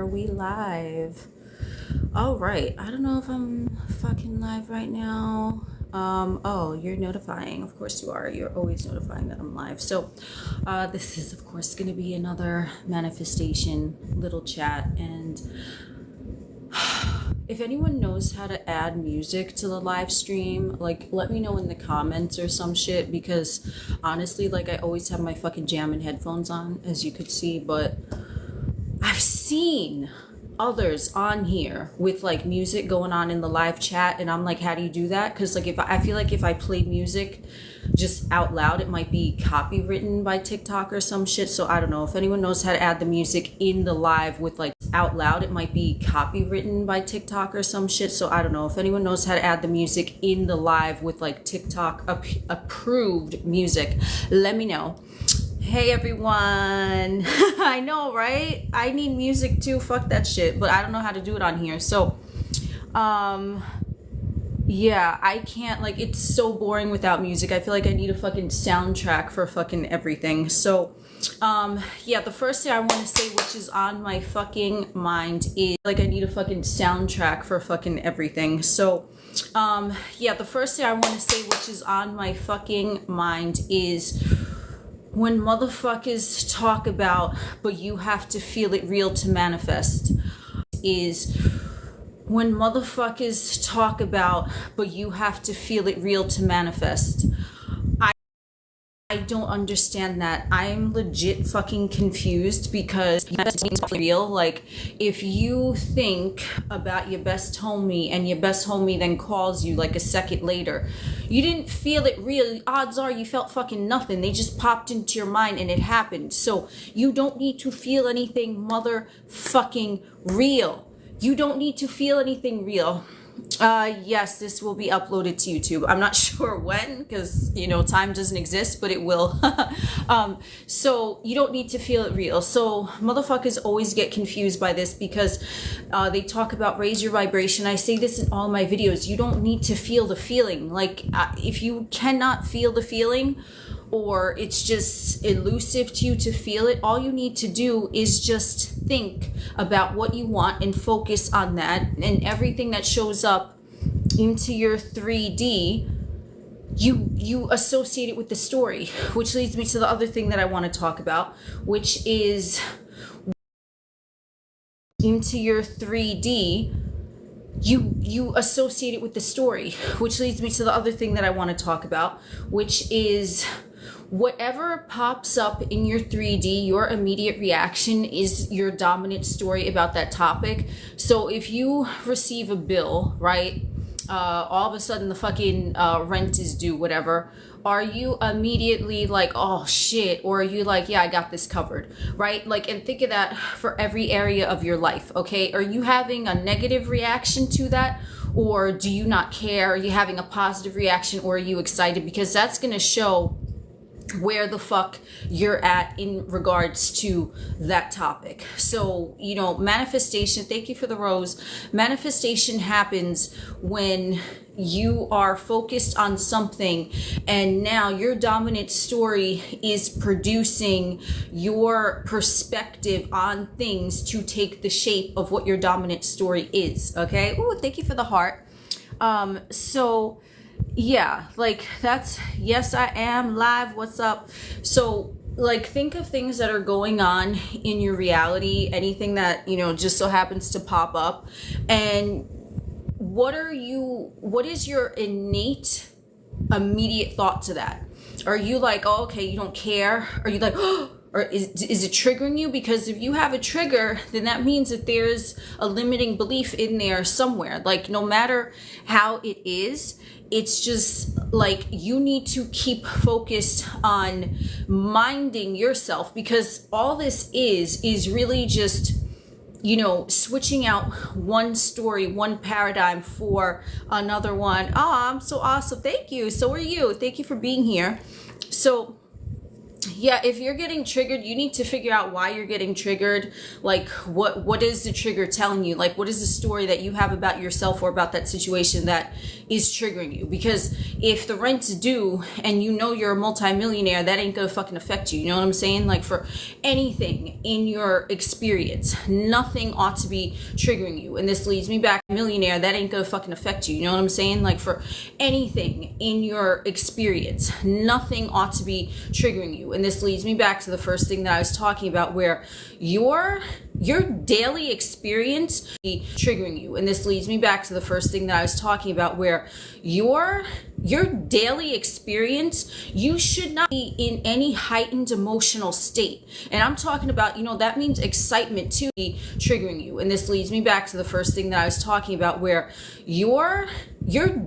we live? All right. I don't know if I'm fucking live right now. Oh, you're notifying. Of course you are. You're always notifying that I'm live. So, this is of course going to be another manifestation little chat. And if anyone knows how to add music to the live stream, like, let me know in the comments or some shit, because honestly, like, I always have my fucking jamming headphones on, as you could see, but I've seen others on here with like music going on in the live chat, and I'm like, how do you do that? Because like, if I feel like if I play music just out loud, it might be copywritten by TikTok or some shit. So I don't know if anyone knows how to add the music in the live with like out loud, it might be copywritten by TikTok or some shit. So I don't know if anyone knows how to add the music in the live with like TikTok approved music, let me know. Hey everyone. I know, right? I need music too. Fuck that shit. But I don't know how to do it on here. So, yeah, I can't, like, it's so boring without music. I feel like I need a fucking soundtrack for fucking everything. So, yeah, the first thing I want to say, which is on my fucking mind, is like I need a fucking soundtrack for fucking everything. So, yeah, the first thing I want to say, which is on my fucking mind, is when motherfuckers talk about, but you have to feel it real to manifest, is when motherfuckers talk about, but you have to feel it real to manifest. I don't understand that. I'm legit fucking confused, because it's real. Like, if you think about your best homie and your best homie then calls you like a second later, you didn't feel it real. Odds are you felt fucking nothing. They just popped into your mind and it happened. So you don't need to feel anything motherfucking real. You don't need to feel anything real. Yes, this will be uploaded to YouTube. I'm not sure when, because, you know, time doesn't exist, but it will. So you don't need to feel it real. So motherfuckers always get confused by this, because they talk about raise your vibration. I say this in all my videos. You don't need to feel the feeling. Like, if you cannot feel the feeling, or it's just elusive to you to feel it, all you need to do is just think about what you want and focus on that, and everything that shows up into your 3D, you associate it with the story, which leads me to the other thing that I want to talk about, which is into your 3D, you associate it with the story, which leads me to the other thing that I want to talk about, which is whatever pops up in your 3D, your immediate reaction is your dominant story about that topic. So if you receive a bill, right, all of a sudden the fucking rent is due, whatever, are you immediately like, oh shit, or are you like, yeah, I got this covered, right? Like, and think of that for every area of your life, okay? Are you having a negative reaction to that, or do you not care? Are you having a positive reaction, or are you excited? Because that's gonna show where the fuck you're at in regards to that topic. So, you know, manifestation, thank you for the rose. Manifestation happens when you are focused on something, and now your dominant story is producing your perspective on things to take the shape of what your dominant story is. Okay. Ooh, thank you for the heart. So yeah, like, that's, yes, I am live. What's up? So, like, think of things that are going on in your reality, anything that, you know, just so happens to pop up, and what is your innate immediate thought to that? Are you like, oh, okay, you don't care? Are you like, oh, or is it triggering you? Because if you have a trigger, then that means that there's a limiting belief in there somewhere. Like, no matter how it is, it's just like you need to keep focused on minding yourself, because all this is really just, you know, switching out one story, one paradigm for another one. Oh, I'm so awesome. Thank you. So are you. Thank you for being here. So Yeah, if you're getting triggered, you need to figure out why you're getting triggered. Like, what is the trigger telling you? Like, what is the story that you have about yourself or about that situation that is triggering you? Because if the rent's due and you know you're a multimillionaire, that ain't gonna fucking affect you. You know what I'm saying? Like, for anything in your experience, nothing ought to be triggering you. And this leads me back, millionaire, that ain't gonna fucking affect you. You know what I'm saying? Like, for anything in your experience, nothing ought to be triggering you. And this leads me back to the first thing that I was talking about, where your daily experience be triggering you. And this leads me back to the first thing that I was talking about, where your daily experience, you should not be in any heightened emotional state. And I'm talking about, that means excitement too, be triggering you. And this leads me back to the first thing that I was talking about, where your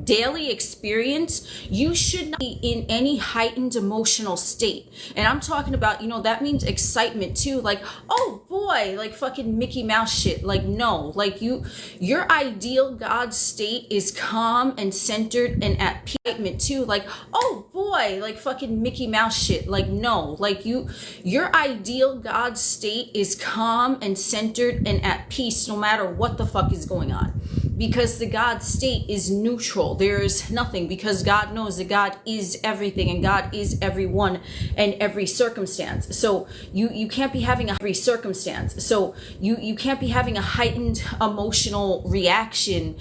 daily experience, you should not be in any heightened emotional state. And I'm talking about, that means excitement too. Like, oh boy, like fucking Mickey Mouse shit. Like, no, like your ideal God state is calm and centered and at peace too. Like, oh boy, like fucking Mickey Mouse shit. Like, no, like your ideal God state is calm and centered and at peace no matter what the fuck is going on. Because the God state is neutral. There is nothing, because God knows that God is everything and God is everyone and every circumstance. So you can't be having every circumstance. So you can't be having a heightened emotional reaction.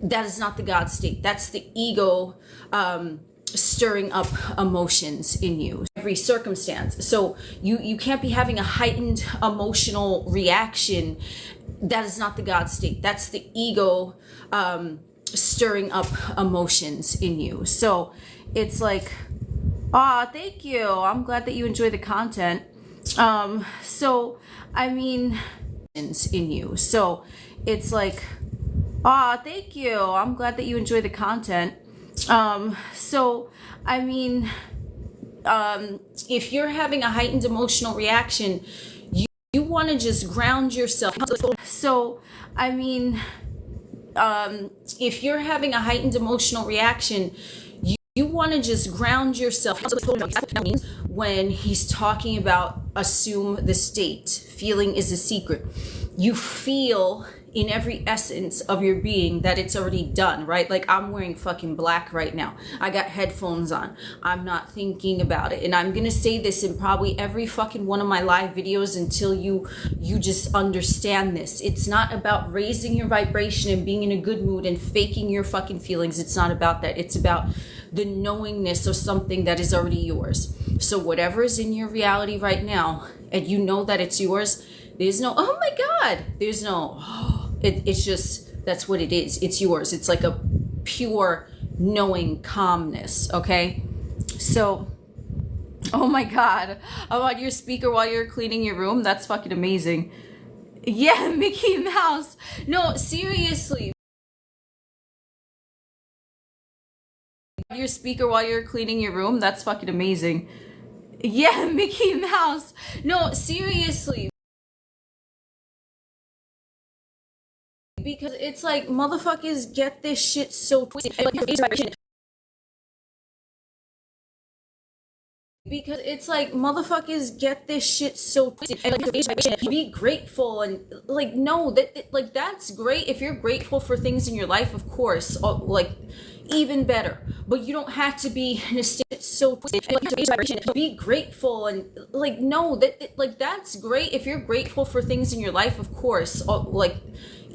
That is not the God state. That's the ego stirring up emotions in you, every circumstance. So you can't be having a heightened emotional reaction. That is not the God state. That's the ego stirring up emotions in you. So it's like, thank you. I'm glad that you enjoy the content. So I mean, in you. So it's like, thank you. I'm glad that you enjoy the content. So I mean, if you're having a heightened emotional reaction, you want to just ground yourself. So I mean, if you're having a heightened emotional reaction, you want to just ground yourself. When he's talking about assume the state, feeling is a secret. You feel in every essence of your being that it's already done, right? Like, I'm wearing fucking black right now. I got headphones on. I'm not thinking about it. And I'm going to say this in probably every fucking one of my live videos until you just understand this. It's not about raising your vibration and being in a good mood and faking your fucking feelings. It's not about that. It's about the knowingness of something that is already yours. So whatever is in your reality right now, and you know that it's yours, there's no, oh my God, there's no, it's just, that's what it is. It's yours. It's like a pure knowing calmness. Okay. So, oh my God, I'm on your speaker while you're cleaning your room. That's fucking amazing. Yeah, Mickey Mouse. No, seriously. Your speaker while you're cleaning your room. That's fucking amazing. Yeah, Mickey Mouse. No, seriously. Because it's like, motherfuckers get this shit so twisted. Because it's like, motherfuckers get this shit so twisted. Be grateful and like, no, like, that's great. If you're grateful for things in your life, of course, like, even better. But you don't have to be in a state so twisted. Be grateful and like, no, like, that's great. If you're grateful for things in your life, of course, like,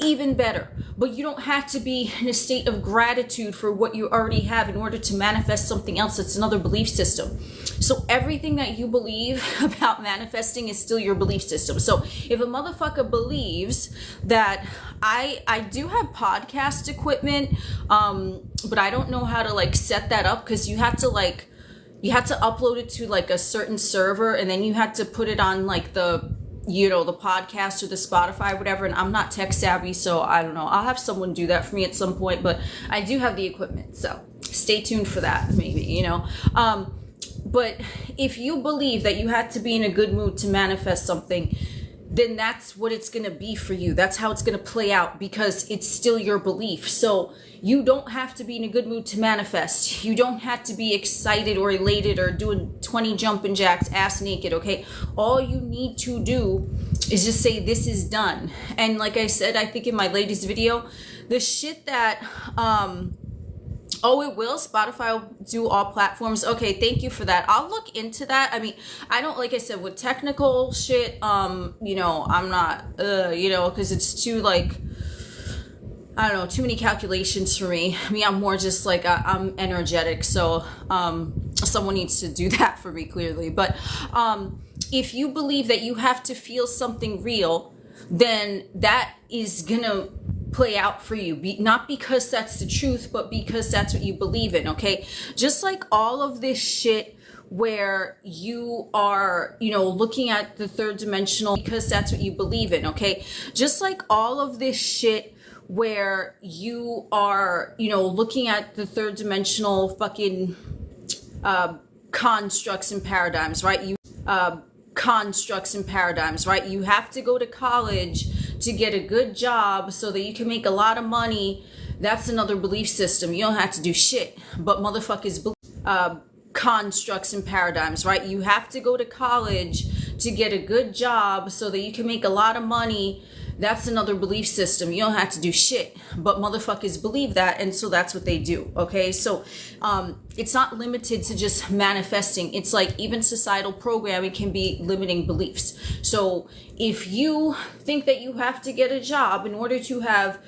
even better. But you don't have to be in a state of gratitude for what you already have in order to manifest something else. It's another belief system. So everything that you believe about manifesting is still your belief system. So if a motherfucker believes that I do have podcast equipment, but I don't know how to like set that up, because you have to upload it to like a certain server, and then you have to put it on like the podcast or the Spotify or whatever, and I'm not tech savvy, so I don't know. I'll have someone do that for me at some point, but I do have the equipment, so stay tuned for that, maybe, But if you believe that you have to be in a good mood to manifest something, then that's what it's going to be for you. That's how it's going to play out, because it's still your belief. So you don't have to be in a good mood to manifest. You don't have to be excited or elated or doing 20 jumping jacks ass naked, okay? All you need to do is just say, this is done. And like I said, I think in my latest video, the shit that oh, it will. Spotify will do all platforms. Okay, thank you for that. I'll look into that. I mean, I don't, like I said, with technical shit, you know, I'm not, you know, because it's too, like, I don't know, too many calculations for me. I mean, I'm more just like, I'm energetic. So, someone needs to do that for me, clearly. But, if you believe that you have to feel something real, then that is gonna play out for you, not because that's the truth, but because that's what you believe in. Okay, just like all of this shit where you are, you know, looking at the third dimensional, because that's what you believe in. Okay, just like all of this shit where you are, you know, looking at the third dimensional fucking constructs and paradigms, right? Constructs and paradigms, right? You have to go to college to get a good job so that you can make a lot of money. That's another belief system. You don't have to do shit, but motherfuckers constructs and paradigms, right? You have to go to college to get a good job so that you can make a lot of money. That's another belief system. You don't have to do shit, but motherfuckers believe that, and so that's what they do. Okay, so it's not limited to just manifesting. It's like even societal programming can be limiting beliefs. So if you think that you have to get a job in order to have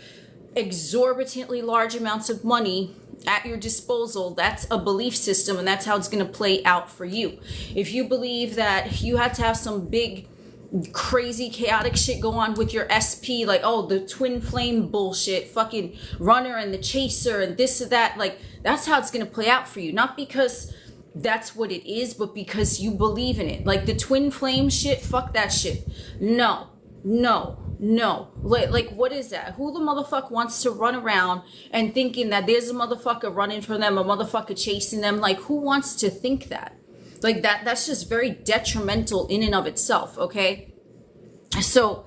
exorbitantly large amounts of money at your disposal, that's a belief system, and that's how it's going to play out for you. If you believe that you have to have some big crazy chaotic shit go on with your SP, like, oh, the twin flame bullshit, fucking runner and the chaser and this or that, like, that's how it's gonna play out for you. Not because that's what it is, but because you believe in it. Like the twin flame shit, fuck that shit. No. Like what is that? Who the motherfucker wants to run around and thinking that there's a motherfucker running for them, a motherfucker chasing them? Like, who wants to think that? Like that's just very detrimental in and of itself. Okay, so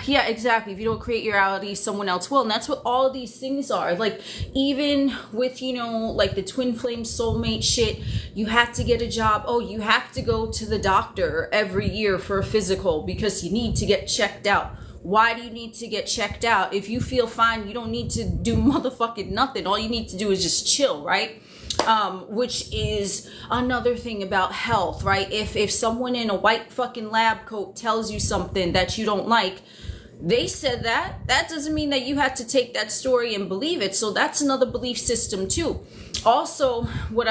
yeah, exactly. If you don't create your reality, someone else will. And that's what all of these things are. Like, even with, you know, like the twin flame soulmate shit, you have to get a job. Oh, you have to go to the doctor every year for a physical because you need to get checked out. Why do you need to get checked out? If you feel fine, you don't need to do motherfucking nothing. All you need to do is just chill, right? Which is another thing about health, right? If someone in a white fucking lab coat tells you something that you don't like, they said that doesn't mean that you have to take that story and believe it. So that's another belief system too. Also, what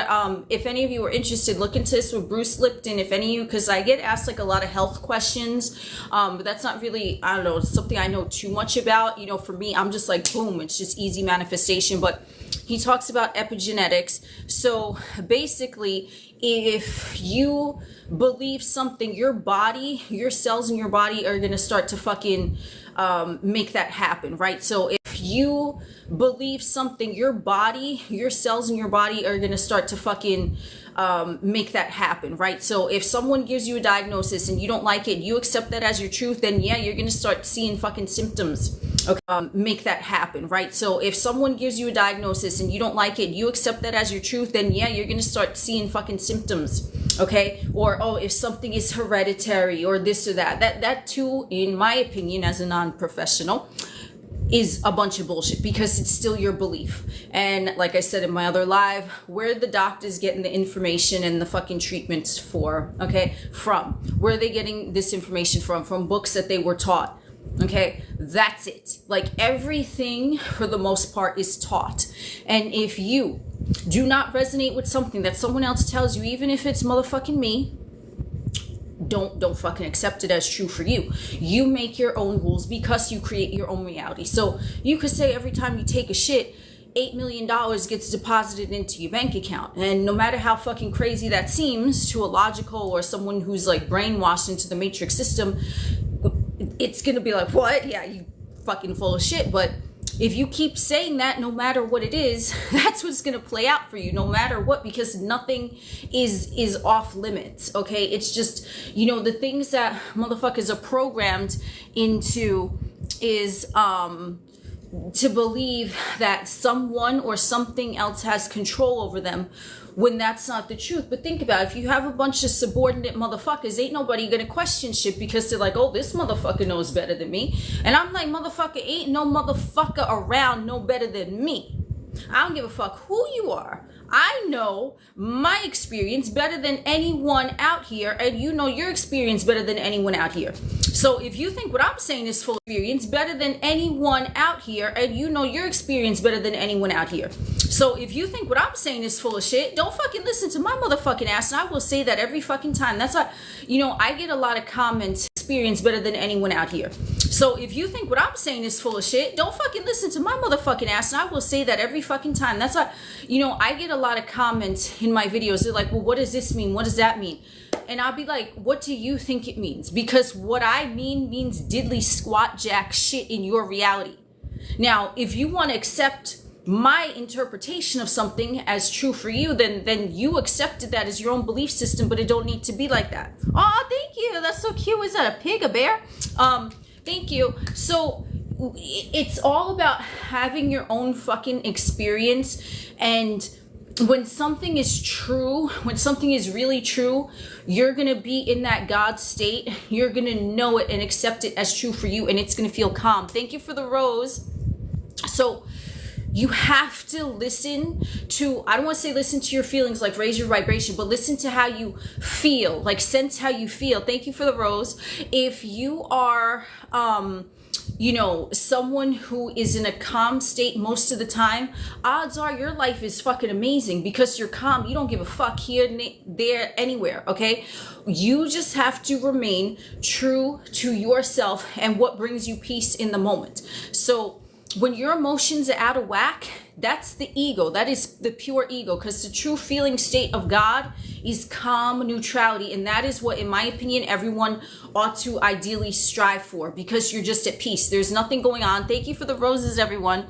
if any of you are interested, look into this with Bruce Lipton. If any of you, because I get asked like a lot of health questions, but that's not really, I don't know, something I know too much about. You know, for me, I'm just like, boom, it's just easy manifestation. But he talks about epigenetics. So basically, if you believe something, your body, your cells in your body are going to start to fucking make that happen, right? So if you believe something, your body, your cells in your body are going to start to fucking make that happen, right? So if someone gives you a diagnosis and you don't like it, you accept that as your truth, then yeah, you're going to start seeing fucking symptoms. Okay, make that happen, right? So if someone gives you a diagnosis and you don't like it, you accept that as your truth, then yeah, you're going to start seeing fucking symptoms. Okay, or oh, if something is hereditary or this or that too, in my opinion, as a non-professional, is a bunch of bullshit, because it's still your belief. And like I said in my other live, where the doctors getting the information and the fucking treatments for, okay, from? Where are they getting this information from? From books that they were taught. Okay, that's it. Like, everything for the most part is taught. And if you do not resonate with something that someone else tells you, even if it's motherfucking me, don't fucking accept it as true for you. You make your own rules because you create your own reality. So you could say every time you take a shit, $8 million gets deposited into your bank account. And no matter how fucking crazy that seems to a logical or someone who's like brainwashed into the matrix system, it's gonna be like, what? Yeah, you fucking full of shit. But if you keep saying that, no matter what it is, that's what's going to play out for you, no matter what, because nothing is off limits. Okay, it's just, you know, the things that motherfuckers are programmed into is to believe that someone or something else has control over them, when that's not the truth. But think about it. If you have a bunch of subordinate motherfuckers, ain't nobody gonna question shit, because they're like, oh, this motherfucker knows better than me. And I'm like, motherfucker, ain't no motherfucker around know better than me. I don't give a fuck who you are. I know my experience better than anyone out here, and you know your experience better than anyone out here. So if you think what I'm saying is full experience better than anyone out here, and you know your experience better than anyone out here. So if you think what I'm saying is full of shit, don't fucking listen to my motherfucking ass. And I will say that every fucking time. That's why, you know, I get a lot of comments, experience better than anyone out here. So if you think what I'm saying is full of shit, don't fucking listen to my motherfucking ass. And I will say that every fucking time. That's why, you know, I get a lot of comments in my videos. They're like, well, what does this mean? What does that mean? And I'll be like, what do you think it means? Because what I mean means diddly squat jack shit in your reality. Now, if you want to accept my interpretation of something as true for you, then you accepted that as your own belief system, but it don't need to be like that. Oh, thank you. That's so cute. Is that a pig, a bear? Thank you. So it's all about having your own fucking experience. And when something is true, when something is really true, you're going to be in that God state. You're going to know it and accept it as true for you, and it's going to feel calm. Thank you for the rose. So you have to listen to, I don't want to say listen to your feelings, like raise your vibration, but listen to how you feel, like sense how you feel. Thank you for the rose. If you are, you know, someone who is in a calm state most of the time, odds are your life is fucking amazing, because you're calm. You don't give a fuck here, there, anywhere. Okay, you just have to remain true to yourself and what brings you peace in the moment. So when your emotions are out of whack, that's the ego. That is the pure ego, because the true feeling state of God is calm neutrality. And that is what, in my opinion, everyone ought to ideally strive for, because you're just at peace. There's nothing going on. Thank you for the roses, everyone.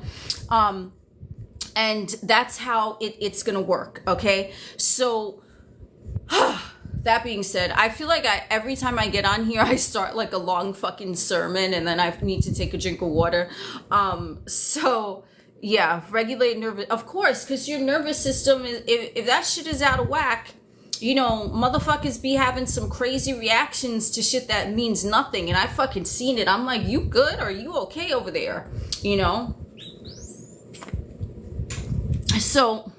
And that's how it's going to work. Okay. So that being said, I feel like every time I get on here, I start like a long fucking sermon, and then I need to take a drink of water. So yeah, regulate nervous, of course, because your nervous system is, if that shit is out of whack, you know, motherfuckers be having some crazy reactions to shit that means nothing. And I fucking seen it. I'm like, you good? Are you okay over there? You know? So,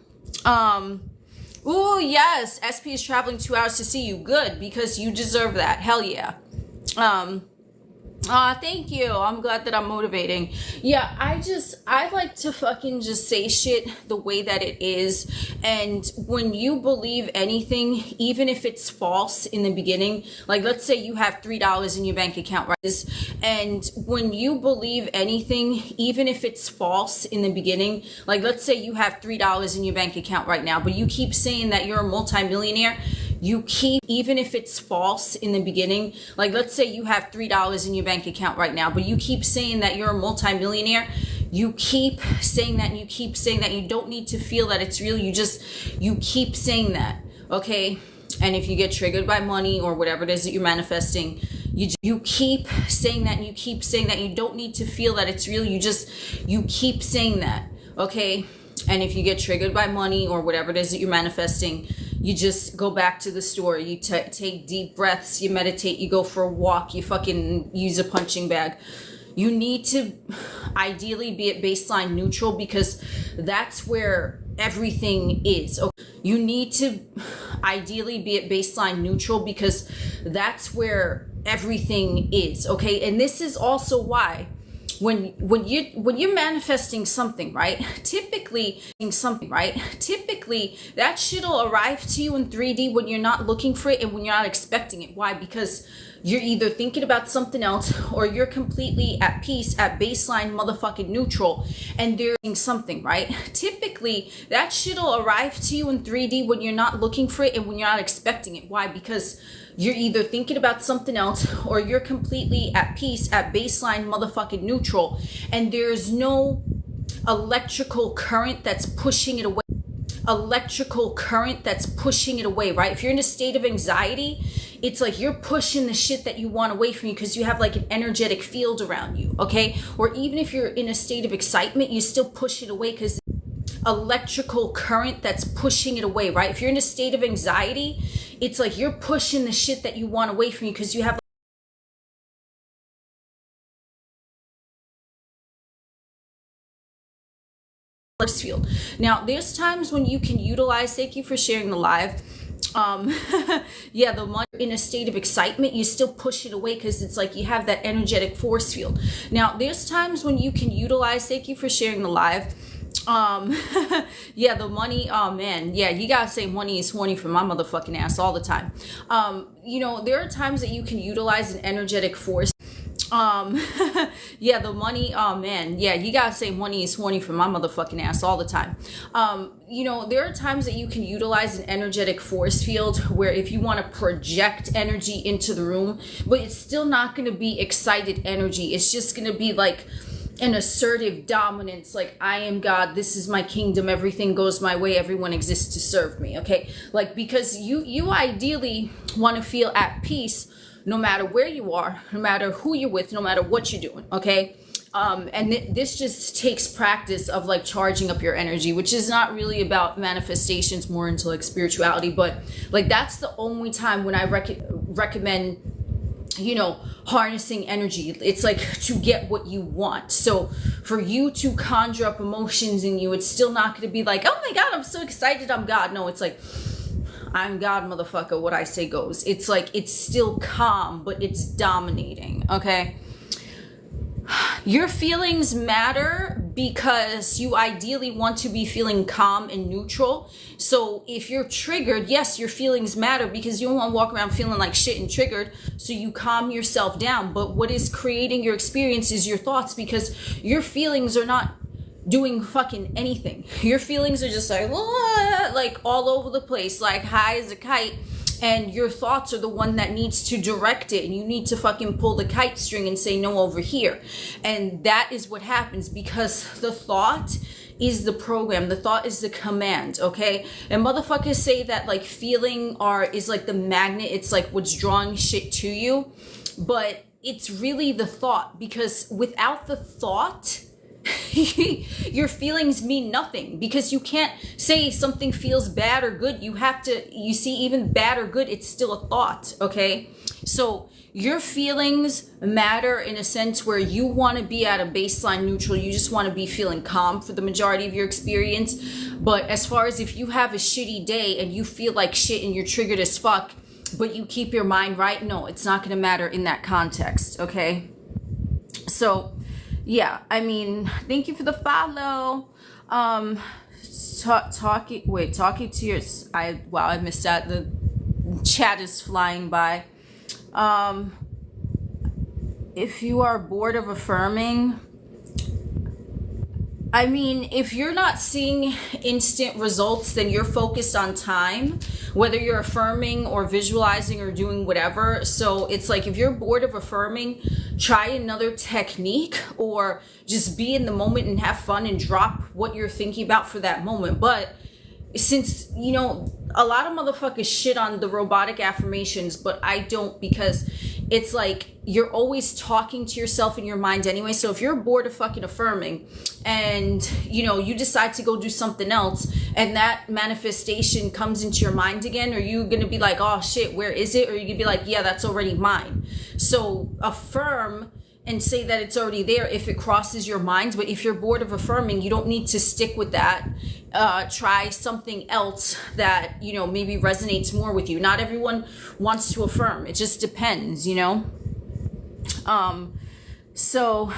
ooh, yes, SP is traveling 2 hours to see you. Good, because you deserve that. Hell yeah. Thank you. I'm glad that I'm motivating. Yeah, I like to fucking just say shit the way that it is. And when you believe anything, even if it's false in the beginning, like let's say you have $3 in your bank account, right? And when you believe anything, even if it's false in the beginning, like let's say you have $3 in your bank account right now, but you keep saying that you're a multimillionaire. You keep, even if it's false in the beginning, like let's say you have $3 in your bank account right now, but you keep saying that you're a multimillionaire. You keep saying that, and you keep saying that. You don't need to feel that it's real. You keep saying that, okay? And if you get triggered by money or whatever it is that you're manifesting, you keep saying that, and you keep saying that. You don't need to feel that it's real. You keep saying that, okay? And if you get triggered by money or whatever it is that you're manifesting, you just go back to the store. You take deep breaths. You meditate. You go for a walk. You fucking use a punching bag. You need to ideally be at baseline neutral, because that's where everything is. Okay? You need to ideally be at baseline neutral, because that's where everything is. Okay, and this is also why when you're manifesting something, right? Typically that shit'll arrive to you in 3D when you're not looking for it and when you're not expecting it. Why? Because you're either thinking about something else, or you're completely at peace, at baseline motherfucking neutral, and there's something, right? Typically that shit'll arrive to you in 3D when you're not looking for it and when you're not expecting it. Why? Because you're either thinking about something else, or you're completely at peace, at baseline motherfucking neutral, and there's no electrical current that's pushing it away. Electrical current that's pushing it away, right? If you're in a state of anxiety, it's like you're pushing the shit that you want away from you because you have like an energetic field around you, okay? Or even if you're in a state of excitement, you still push it away because electrical current that's pushing it away, right? If you're in a state of anxiety, it's like you're pushing the shit that you want away from you because you have field. Now, there's times when you can utilize, thank you for sharing the live. Yeah, the money in a state of excitement, you still push it away because it's like you have that energetic force field. Now, there's times when you can utilize, thank you for sharing the live. Yeah, the money, oh man, yeah, you gotta say money is horny for my motherfucking ass all the time. You know, there are times that you can utilize an energetic force. Yeah, the money, oh man, yeah, you gotta say money is horny for my motherfucking ass all the time. You know, there are times that you can utilize an energetic force field where if you want to project energy into the room, but it's still not going to be excited energy. It's just going to be like an assertive dominance, like I am God, this is my kingdom, everything goes my way, everyone exists to serve me, okay? Like, because you ideally want to feel at peace no matter where you are, no matter who you're with, no matter what you're doing, okay? And this just takes practice of like charging up your energy, which is not really about manifestations, more into like spirituality, but like that's the only time when I recommend, you know, harnessing energy. It's like to get what you want. So for you to conjure up emotions in you, it's still not going to be like, oh my God, I'm so excited, I'm God. No, it's like, I'm God, motherfucker, what I say goes. It's like, it's still calm, but it's dominating, okay? Your feelings matter because you ideally want to be feeling calm and neutral. So if you're triggered, yes, your feelings matter because you don't want to walk around feeling like shit and triggered. So you calm yourself down. But what is creating your experience is your thoughts, because your feelings are not doing fucking anything. Your feelings are just like all over the place, like high as a kite. And your thoughts are the one that needs to direct it. And you need to fucking pull the kite string and say, no, over here. And that is what happens because the thought is the program. The thought is the command, okay? And motherfuckers say that like feeling is like the magnet. It's like what's drawing shit to you. But it's really the thought, because without the thought, your feelings mean nothing, because you can't say something feels bad or good. You have to, you see, even bad or good, it's still a thought, okay? So your feelings matter in a sense where you want to be at a baseline neutral. You just want to be feeling calm for the majority of your experience. But as far as if you have a shitty day and you feel like shit and you're triggered as fuck, but you keep your mind right, no, it's not going to matter in that context, okay? So yeah, I mean, thank you for the follow. Talking to your, wow, I missed that. The chat is flying by. If you are bored of affirming, I mean, if you're not seeing instant results, then you're focused on time, whether you're affirming or visualizing or doing whatever. So it's like, if you're bored of affirming, try another technique, or just be in the moment and have fun and drop what you're thinking about for that moment. But since, you know, a lot of motherfuckers shit on the robotic affirmations, but I don't, because it's like you're always talking to yourself in your mind anyway. So if you're bored of fucking affirming and, you know, you decide to go do something else and that manifestation comes into your mind again, are you going to be like, oh shit, where is it? Or you can be like, yeah, that's already mine. So affirm and say that it's already there if it crosses your mind. But if you're bored of affirming, you don't need to stick with that. Try something else that, you know, maybe resonates more with you. Not everyone wants to affirm. It just depends, you know. So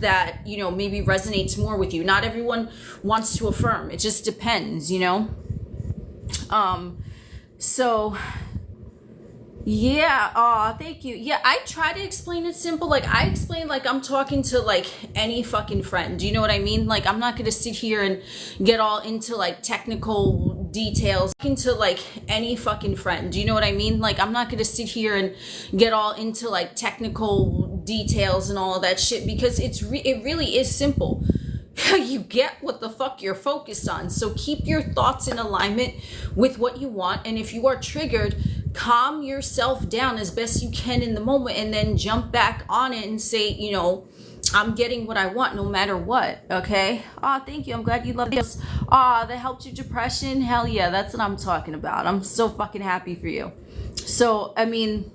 that, you know, maybe resonates more with you. Not everyone wants to affirm. It just depends, you know. So yeah, thank you. Yeah, I try to explain it simple. Like, I explain like I'm talking to like any fucking friend. Do you know what I mean? Like, I'm not gonna sit here and get all into like technical details. Talking to like any fucking friend. Do you know what I mean? Like, I'm not gonna sit here and get all into like technical details and all of that shit, because it really is simple. you get what the fuck you're focused on. So keep your thoughts in alignment with what you want. And if you are triggered, calm yourself down as best you can in the moment, and then jump back on it and say, you know, I'm getting what I want no matter what. Okay. Thank you. I'm glad you love this. That helped your depression. Hell yeah. That's what I'm talking about. I'm so fucking happy for you. So, I mean,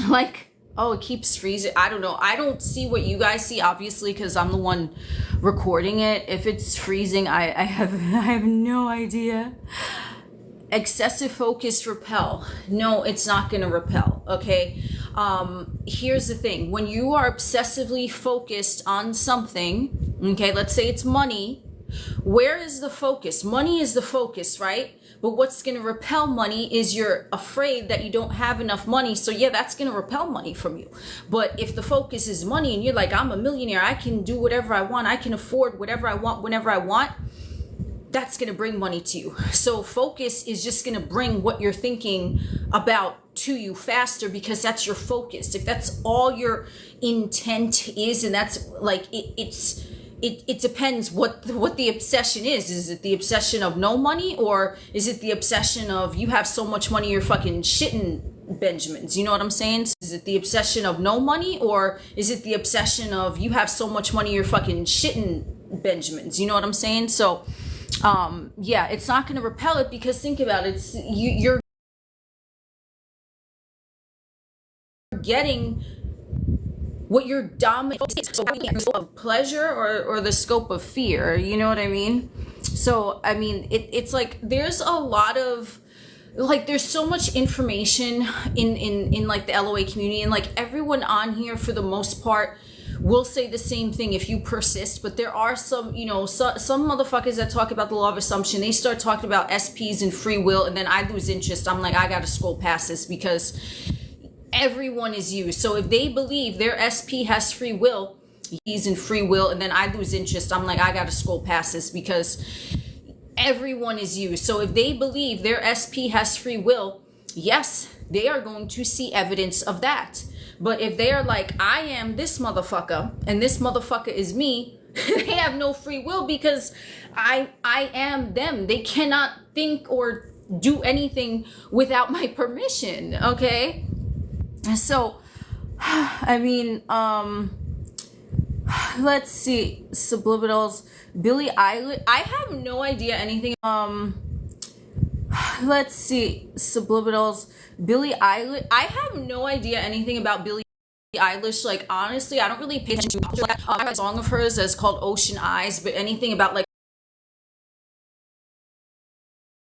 like, oh, it keeps freezing. I don't know. I don't see what you guys see, obviously, because I'm the one recording it. If it's freezing, I have no idea. Excessive focus repel. No, it's not going to repel. Okay. Here's the thing. When you are obsessively focused on something, okay, let's say it's money. Where is the focus? Money is the focus, right? But what's going to repel money is you're afraid that you don't have enough money. So yeah, that's going to repel money from you. But if the focus is money and you're like, I'm a millionaire, I can do whatever I want, I can afford whatever I want, whenever I want, that's going to bring money to you. So focus is just going to bring what you're thinking about to you faster, because that's your focus. If that's all your intent is, and that's like, it depends what the obsession is. Is it the obsession of no money, or is it the obsession of you have so much money you're fucking shitting Benjamins? You know what I'm saying? Is it the obsession of no money, or is it the obsession of you have so much money you're fucking shitting Benjamins? You know what I'm saying? So yeah, it's not going to repel it, because think about it, you're getting what you're dominating, so the scope of pleasure or the scope of fear. You know what I mean? So I mean, it's like there's a lot of, like, there's so much information in like the LOA community, and like everyone on here for the most part will say the same thing if you persist. But there are some, you know, some motherfuckers that talk about the law of assumption. They start talking about SPs and free will, and then I lose interest. I'm like, I gotta scroll past this, because everyone is you. So if they believe their SP has free will, he's in free will, and then I lose interest. I'm like, I gotta scroll past this, because everyone is you. So if they believe their SP has free will, yes, they are going to see evidence of that. But if they are like, I am this motherfucker and this motherfucker is me, they have no free will, because I am them. They cannot think or do anything without my permission. Okay. So, I mean, let's see, subliminals, Billie Eilish. I have no idea anything. Let's see, subliminals, Billie Eilish. I have no idea anything about Billie Eilish. Like, honestly, I don't really pay attention to that. I have a song of hers that's called Ocean Eyes, but anything about like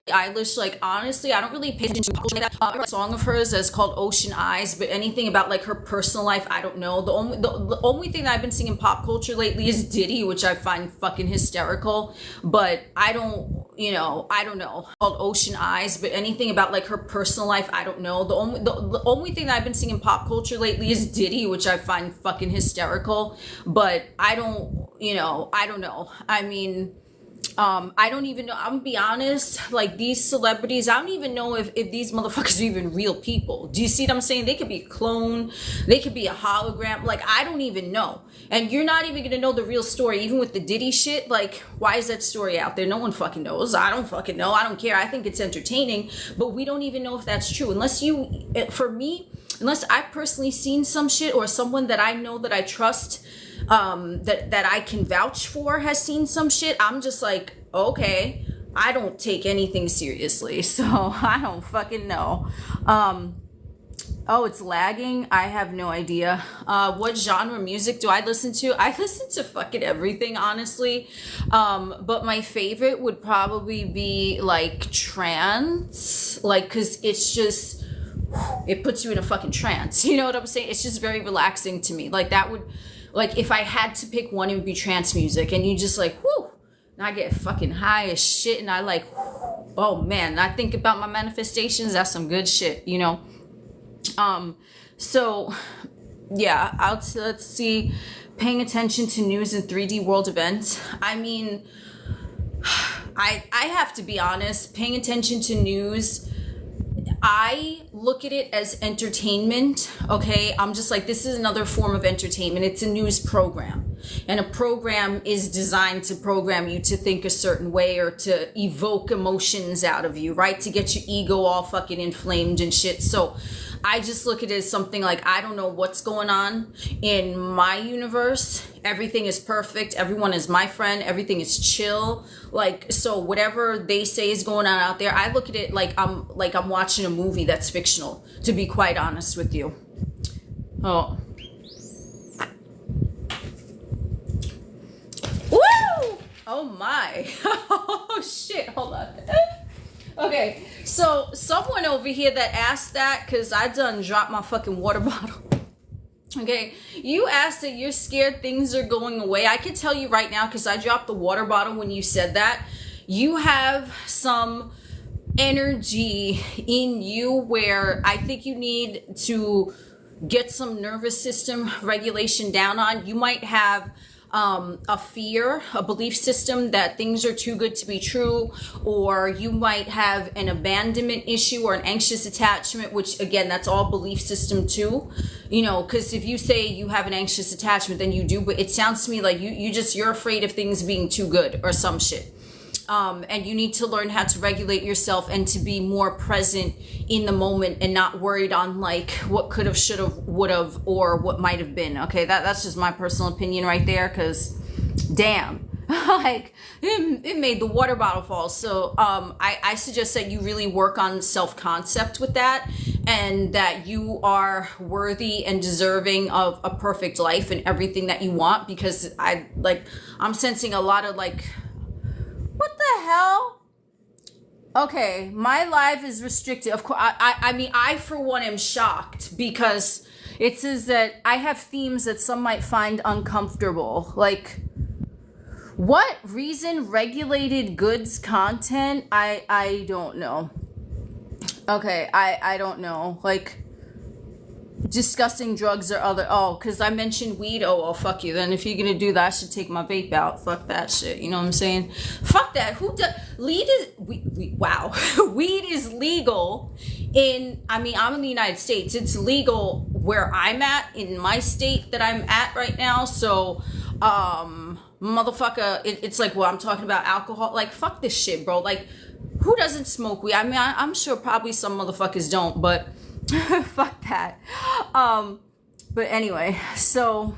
Eilish, like, honestly, I don't really pay attention to that. A song of hers that's called Ocean Eyes, but anything about like her personal life, I don't know. The only thing that I've been seeing in pop culture lately is Diddy, which I find fucking hysterical. But I don't, you know, I don't know. Called Ocean Eyes, but anything about like her personal life, I don't know. The only thing that I've been seeing in pop culture lately is Diddy, which I find fucking hysterical. But I don't, you know, I don't know. I mean, I don't even know. I'm gonna be honest, like these celebrities, I don't even know if these motherfuckers are even real people. Do you see what I'm saying? They could be a clone, they could be a hologram. Like, I don't even know. And you're not even gonna know the real story. Even with the Diddy shit, like, why is that story out there? No one fucking knows. I don't fucking know. I don't care. I think it's entertaining, but we don't even know if that's true. Unless you, for me, unless I've personally seen some shit, or someone that I know that I trust, that I can vouch for has seen some shit, I'm just like, okay, I don't take anything seriously, so I don't fucking know. Oh, it's lagging. I have no idea. What genre music do I listen to? I listen to fucking everything, honestly. But my favorite would probably be like trance, like, cause it's just, it puts you in a fucking trance. You know what I'm saying? It's just very relaxing to me. Like, that would, like, if I had to pick one, it would be trance music. And you just like, whoo, and I get fucking high as shit. And I like, oh man, I think about my manifestations. That's some good shit, you know? So yeah, let's see, paying attention to news and 3D world events. I mean, I have to be honest, paying attention to news, I look at it as entertainment, okay? I'm just like, this is another form of entertainment. It's a news program. And a program is designed to program you to think a certain way or to evoke emotions out of you, right? To get your ego all fucking inflamed and shit. So I just look at it as something like, I don't know what's going on in my universe. Everything is perfect. Everyone is my friend. Everything is chill. Like, so whatever they say is going on out there, I look at it like I'm watching a movie that's fictional, to be quite honest with you. Oh. Woo! Oh my. Oh shit. Hold on. Okay, so someone over here that asked that, because I done dropped my fucking water bottle. Okay, you asked that you're scared things are going away. I can tell you right now, because I dropped the water bottle when you said that, you have some energy in you where I think you need to get some nervous system regulation down on. You might have a fear, a belief system that things are too good to be true, or you might have an abandonment issue or an anxious attachment, which again, that's all belief system too, you know, because if you say you have an anxious attachment, then you do, but it sounds to me like you're afraid of things being too good or some shit. And you need to learn how to regulate yourself and to be more present in the moment and not worried on like what could have, should have, would have, or what might have been. Okay, that's just my personal opinion right there, because damn, like it made the water bottle fall. So I suggest that you really work on self-concept with that, and that you are worthy and deserving of a perfect life and everything that you want, because I'm sensing a lot of like, what the hell? Okay, my life is restricted. Of course, I mean, I for one am shocked, because it says that I have themes that some might find uncomfortable. Like, what reason? Regulated goods content? I don't know. Okay, I don't know. Like, discussing drugs or other, because I mentioned weed. Oh, well, fuck you. Then if you're gonna do that, I should take my vape out. Fuck that shit. You know what I'm saying? Fuck that. Who does wow. Weed is legal I'm in the United States. It's legal where I'm at, in my state that I'm at right now. So motherfucker, it's like, well, I'm talking about alcohol. Like, fuck this shit, bro. Like, who doesn't smoke weed? I mean, I'm sure probably some motherfuckers don't, but fuck that. But anyway, so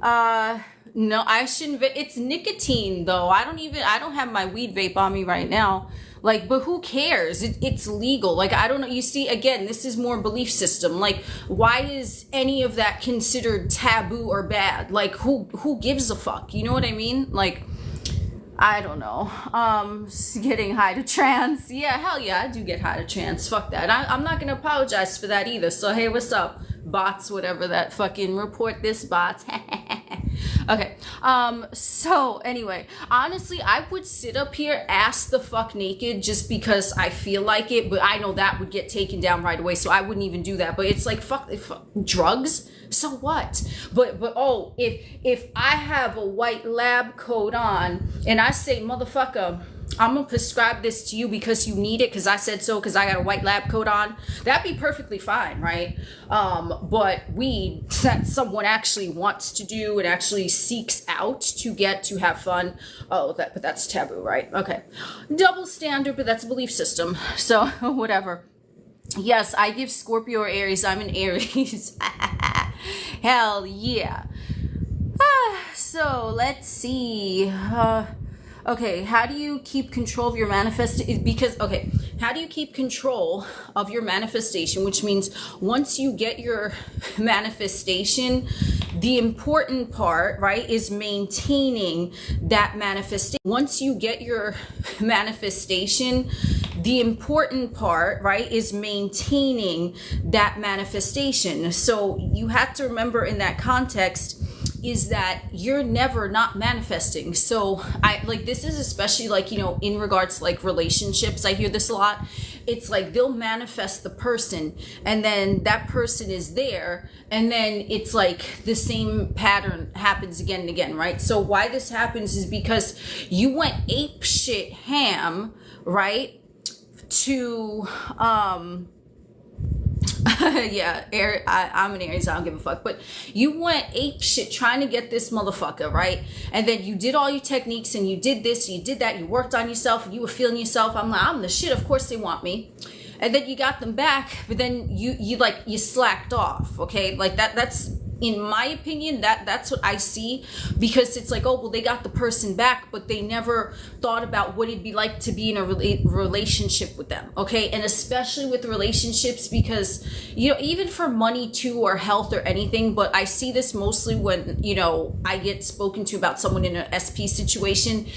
no, I shouldn't. It's nicotine though. I don't have my weed vape on me right now. Like, but who cares? It's legal. Like, I don't know. You see, again, this is more belief system. Like, why is any of that considered taboo or bad? Like, who gives a fuck? You know what I mean? Like, I don't know. Getting high to trance. Yeah, hell yeah, I do get high to trance. Fuck that. I'm not gonna apologize for that either. So hey, what's up, bots? Whatever that fucking report this bots. Okay. So anyway, honestly, I would sit up here ass the fuck naked just because I feel like it, but I know that would get taken down right away, so I wouldn't even do that. But it's like, fuck drugs. So what? But oh, if I have a white lab coat on and I say, motherfucker, I'm gonna prescribe this to you because you need it, because I said so, because I got a white lab coat on, that'd be perfectly fine, right? But weed that someone actually wants to do and actually seeks out to get to have fun, but that's taboo, right? Okay, double standard, but that's a belief system. So whatever. Yes, I give Scorpio or Aries. I'm an Aries. Hell yeah. So let's see. Okay, how do you keep control of your manifestation? Because, okay, how do you keep control of your manifestation? Which means once you get your manifestation, the important part, right, is maintaining that manifestation. Once you get your manifestation, the important part, right, is maintaining that manifestation. So you have to remember in that context is that you're never not manifesting. So this is especially like, you know, in regards to like relationships, I hear this a lot. It's like they'll manifest the person and then that person is there, and then it's like the same pattern happens again and again, right? So why this happens is because you went ape shit ham, right, to Yeah, I'm an Aries, I don't give a fuck. But you went ape shit trying to get this motherfucker, right? And then you did all your techniques and you did this, you did that, you worked on yourself, and you were feeling yourself. I'm like, I'm the shit, of course they want me. And then you got them back, but then you slacked off, okay? Like that's, in my opinion, that's what I see, because it's like, oh, well, they got the person back, but they never thought about what it'd be like to be in a relationship with them, okay? And especially with relationships, because, you know, even for money too, or health or anything, but I see this mostly when, you know, I get spoken to about someone in an SP situation.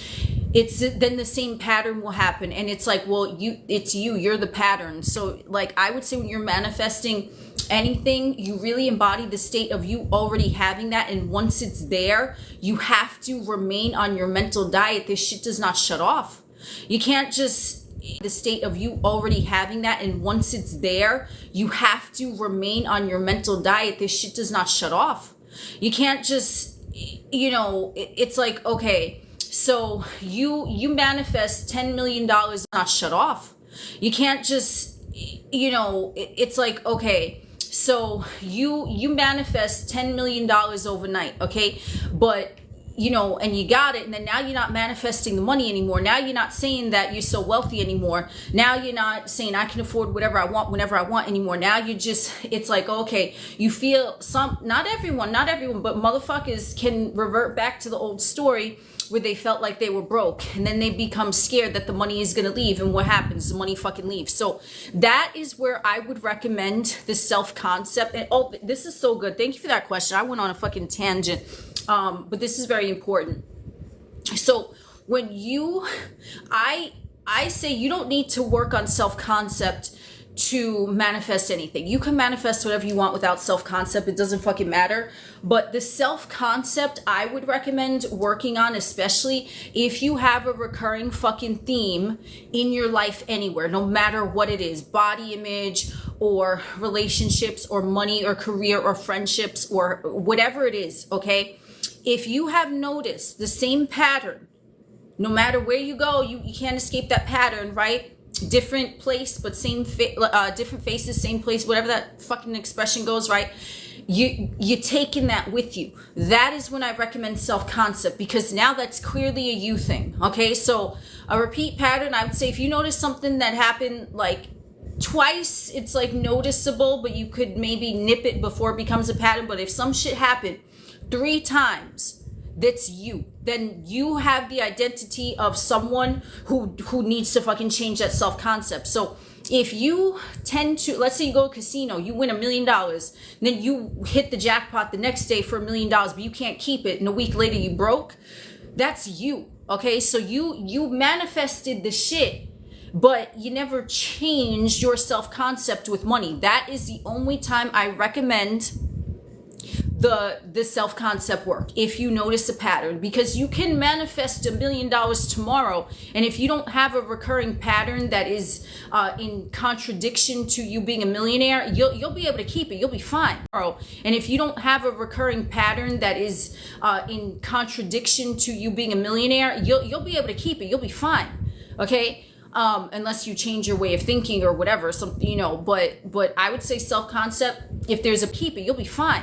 It's then the same pattern will happen, and it's like, well, you're the pattern. So like, I would say when you're manifesting anything, you really embody the state of you already having that, and once it's there, you have to remain on your mental diet. This shit does not shut off. You can't just the state of you already having that, and once it's there, you have to remain on your mental diet. This shit does not shut off. You can't just, you know, it's like, okay, so you manifest $10 million, not shut off. You can't just, you know, it's like, okay, so you manifest $10 million overnight, okay? But, you know, and you got it, and then now you're not manifesting the money anymore. Now you're not saying that you're so wealthy anymore. Now you're not saying I can afford whatever I want whenever I want anymore. Now you just, it's like, okay, you feel not everyone, but motherfuckers can revert back to the old story where they felt like they were broke, and then they become scared that the money is going to leave, and what happens? The money fucking leaves. So that is where I would recommend the self-concept. And oh, this is so good. Thank you for that question. I went on a fucking tangent, but this is very important. So when I say you don't need to work on self-concept to manifest anything. You can manifest whatever you want without self-concept. It doesn't fucking matter. But the self-concept I would recommend working on, especially if you have a recurring fucking theme in your life anywhere, no matter what it is, body image or relationships or money or career or friendships or whatever it is, okay? If you have noticed the same pattern, no matter where you go, you can't escape that pattern, right? Different place, but same different faces, same place, whatever that fucking expression goes, right? You're taking that with you. That is when I recommend self-concept, because now that's clearly a you thing, okay? So a repeat pattern, I would say if you notice something that happened like twice, it's like noticeable, but you could maybe nip it before it becomes a pattern. But if some shit happened 3 times, that's you. Then you have the identity of someone who needs to fucking change that self-concept. So if you tend to, let's say you go to a casino, you win $1 million, then you hit the jackpot the next day for $1 million, but you can't keep it, and a week later you broke, that's you, okay? So you manifested the shit, but you never changed your self-concept with money. That is the only time I recommend the self-concept work, if you notice a pattern, because you can manifest $1 million tomorrow, and if you don't have a recurring pattern that is in contradiction to you being a millionaire, you'll be able to keep it. You'll be fine. And if you don't have a recurring pattern that is in contradiction to you being a millionaire, you'll be able to keep it. You'll be fine. Okay. Unless you change your way of thinking or whatever, something, you know, but I would say self-concept, if there's a keep it, you'll be fine.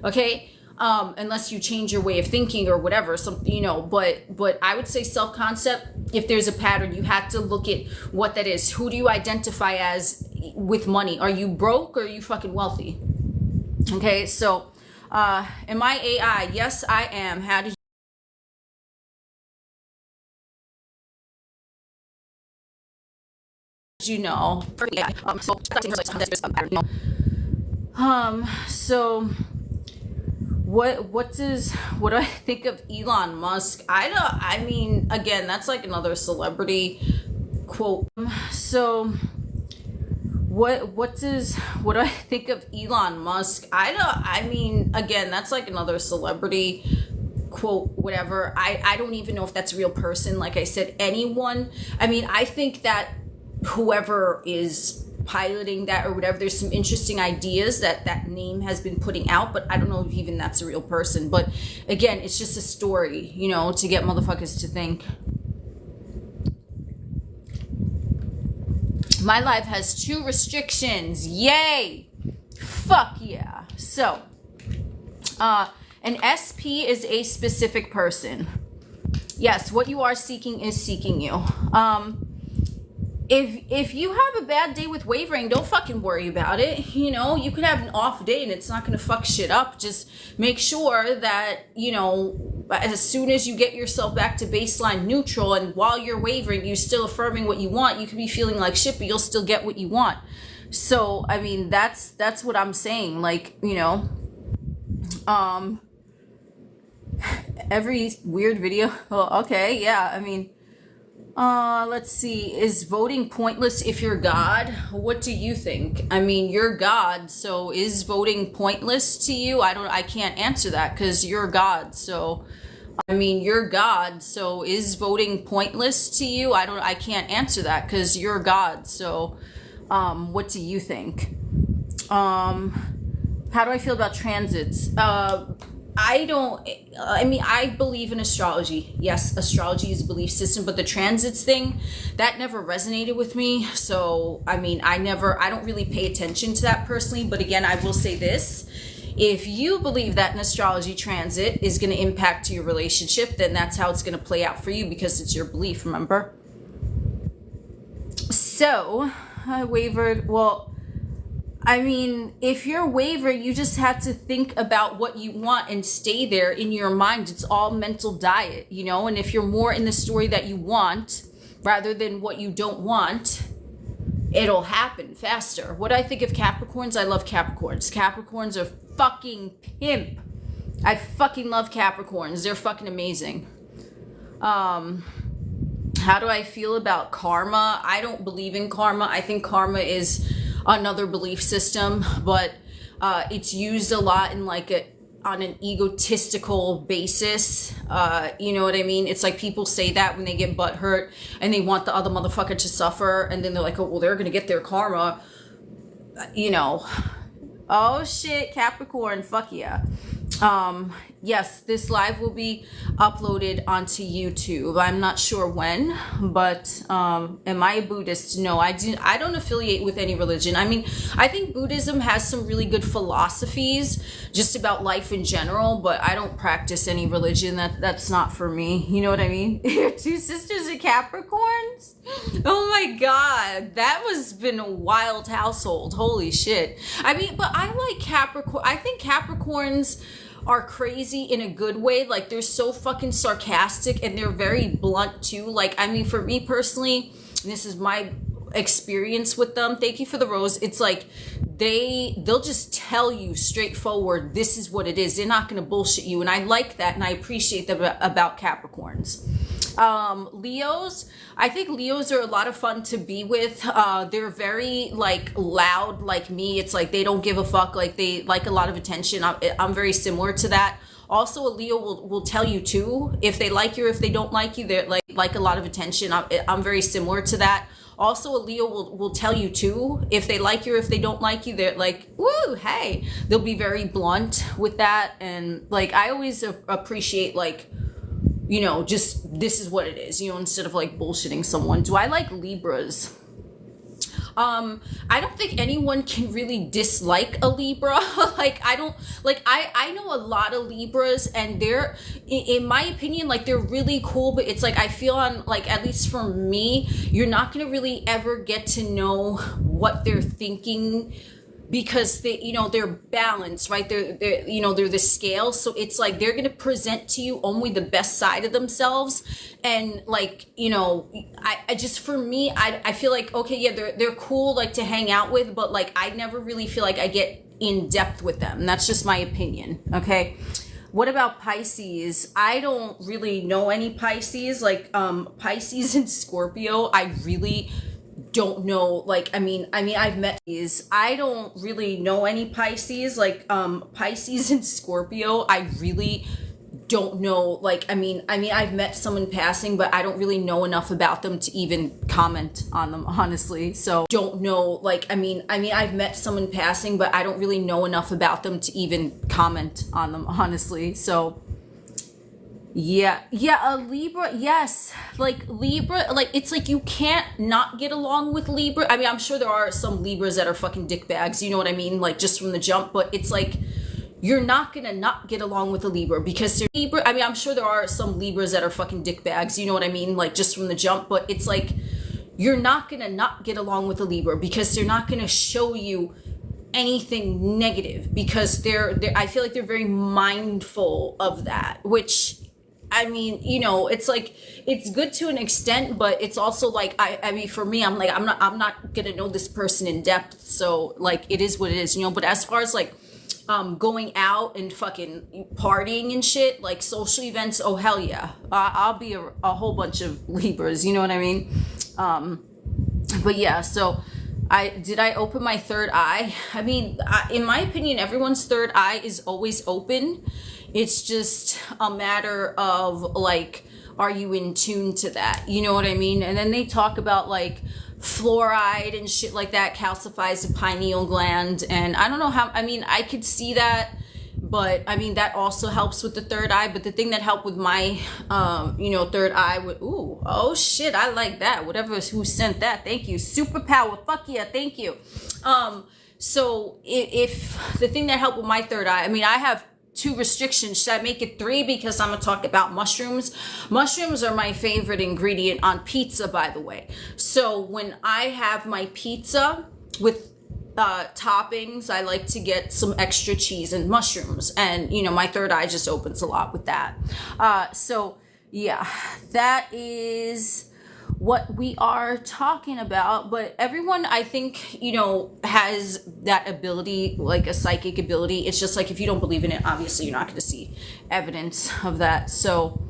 Okay. Unless you change your way of thinking or whatever, something, you know, but I would say self-concept, if there's a pattern, you have to look at what that is. Who do you identify as with money? Are you broke or are you fucking wealthy? Okay. So, am I AI? Yes, I am. How did you know? So what do I think of Elon Musk? I mean, again, that's like another celebrity quote. So what do I think of Elon Musk? I mean, again, that's like another celebrity quote, whatever. I don't even know if that's a real person. Like I said, anyone. I mean, I think that whoever is piloting that or whatever, there's some interesting ideas that name has been putting out, but I don't know if even that's a real person. But again, it's just a story, you know, to get motherfuckers to think. My life has 2 restrictions. Yay! Fuck yeah. So, an SP is a specific person. Yes, what you are seeking is seeking you. If you have a bad day with wavering, don't fucking worry about it. You know, you could have an off day and it's not going to fuck shit up. Just make sure that, you know, as soon as you get yourself back to baseline neutral, and while you're wavering, you're still affirming what you want. You could be feeling like shit, but you'll still get what you want. So, I mean, that's what I'm saying. Like, you know, every weird video. Oh, okay, yeah, I mean, let's see. Is voting pointless if you're God? What do you think? I mean, you're God, so is voting pointless to you? I can't answer that because you're God. So, I mean, you're God, so is voting pointless to you? I can't answer that because you're God. So, what do you think? How do I feel about transits? I believe in astrology. Yes, astrology is a belief system, but the transits thing, that never resonated with me. So, I mean, I don't really pay attention to that personally. But again, I will say this. If you believe that an astrology transit is going to impact your relationship, then that's how it's going to play out for you because it's your belief, remember? So, I wavered. Well, I mean, if you're wavering, you just have to think about what you want and stay there in your mind. It's all mental diet, you know? And if you're more in the story that you want rather than what you don't want, it'll happen faster. What I think of Capricorns, I love Capricorns. Capricorns are fucking pimp. I fucking love Capricorns. They're fucking amazing. How do I feel about karma? I don't believe in karma. I think karma is another belief system, but it's used a lot in on an egotistical basis. You know what I mean? It's like people say that when they get butt hurt and they want the other motherfucker to suffer, and then they're like, oh, well, they're gonna get their karma. You know. Oh shit, Capricorn, fuck yeah. Yes, this live will be uploaded onto YouTube. I'm not sure when, but am I a Buddhist? No, I don't affiliate with any religion. I mean, I think Buddhism has some really good philosophies just about life in general, but I don't practice any religion. That's not for me. You know what I mean? Your two sisters are Capricorns? Oh my god, that was been a wild household. Holy shit. I mean, but I like Capricorn. I think Capricorns are crazy in a good way. Like, they're so fucking sarcastic and they're very blunt too. Like, I mean, for me personally, this is my experience with them. Thank you for the rose. It's like they'll just tell you straightforward, this is what it is. They're not going to bullshit you, and I like that, and I appreciate that about Capricorns. Leos, I think Leos are a lot of fun to be with. They're very loud like me. It's like they don't give a fuck. Like, they like a lot of attention. I'm very similar to that. Also, a Leo will tell you too if they like you or if they don't like you. They're like a lot of attention. I'm very similar to that. Also, a Leo will tell you too if they like you or if they don't like you. They're like, woo, hey. They'll be very blunt with that. And I always appreciate you know, just this is what it is, you know, instead of bullshitting someone. Do I like Libras? I don't think anyone can really dislike a Libra. I know a lot of Libras, and they're, in my opinion, they're really cool, but it's I feel on, at least for me, you're not going to really ever get to know what they're thinking, because they, you know, they're balanced, right? They're you know, they're the scale. So it's they're going to present to you only the best side of themselves. And you know, I just, for me, I feel okay, yeah, they're cool, to hang out with, but I never really feel I get in depth with them. That's just my opinion. Okay. What about Pisces? I don't really know any Pisces. Pisces and Scorpio, I really don't know. I mean I've met these. I don't really know any Pisces. Pisces and Scorpio, I really don't know. I mean I've met some in passing, but I don't really know enough about them to even comment on them, honestly. So don't know. I mean I've met some in passing, but I don't really know enough about them to even comment on them, honestly. So Yeah, a Libra, yes. Like Libra, like it's like you can't not get along with Libra. I mean, I'm sure there are some Libras that are fucking dickbags, you know what I mean? Like just from the jump, but it's like you're not gonna not get along with a Libra because they're Libra. I mean, I'm sure there are some Libras that are fucking dickbags, you know what I mean? Like just from the jump, but it's like you're not gonna not get along with a Libra because they're not gonna show you anything negative because they're I feel like they're very mindful of that, which I mean, you know, it's like it's good to an extent, but it's also like I mean for me, I'm like I'm not gonna know this person in depth, so like it is what it is, you know. But as far as like going out and fucking partying and shit, like social events, oh hell yeah, I'll be a whole bunch of Libras, you know what I mean? But yeah, so I open my third eye? I mean, in my opinion, everyone's third eye is always open. It's just a matter of like, are you in tune to that? You know what I mean? And then they talk about like fluoride and shit like that calcifies the pineal gland. And I don't know how, I mean, I could see that, but I mean, that also helps with the third eye. But the thing that helped with my, you know, third eye with, ooh, oh shit, I like that. Whatever, who sent that. Thank you. Superpower. Fuck yeah. Thank you. So if the thing that helped with my third eye, I mean, I have 2 restrictions. Should I make it 3 because I'm gonna talk about mushrooms? Mushrooms are my favorite ingredient on pizza, by the way. So when I have my pizza with toppings, I like to get some extra cheese and mushrooms, and you know my third eye just opens a lot with that. So yeah, that is what we are talking about. But everyone, I think, you know, has that ability, like a psychic ability. It's just like if you don't believe in it, obviously you're not going to see evidence of that. So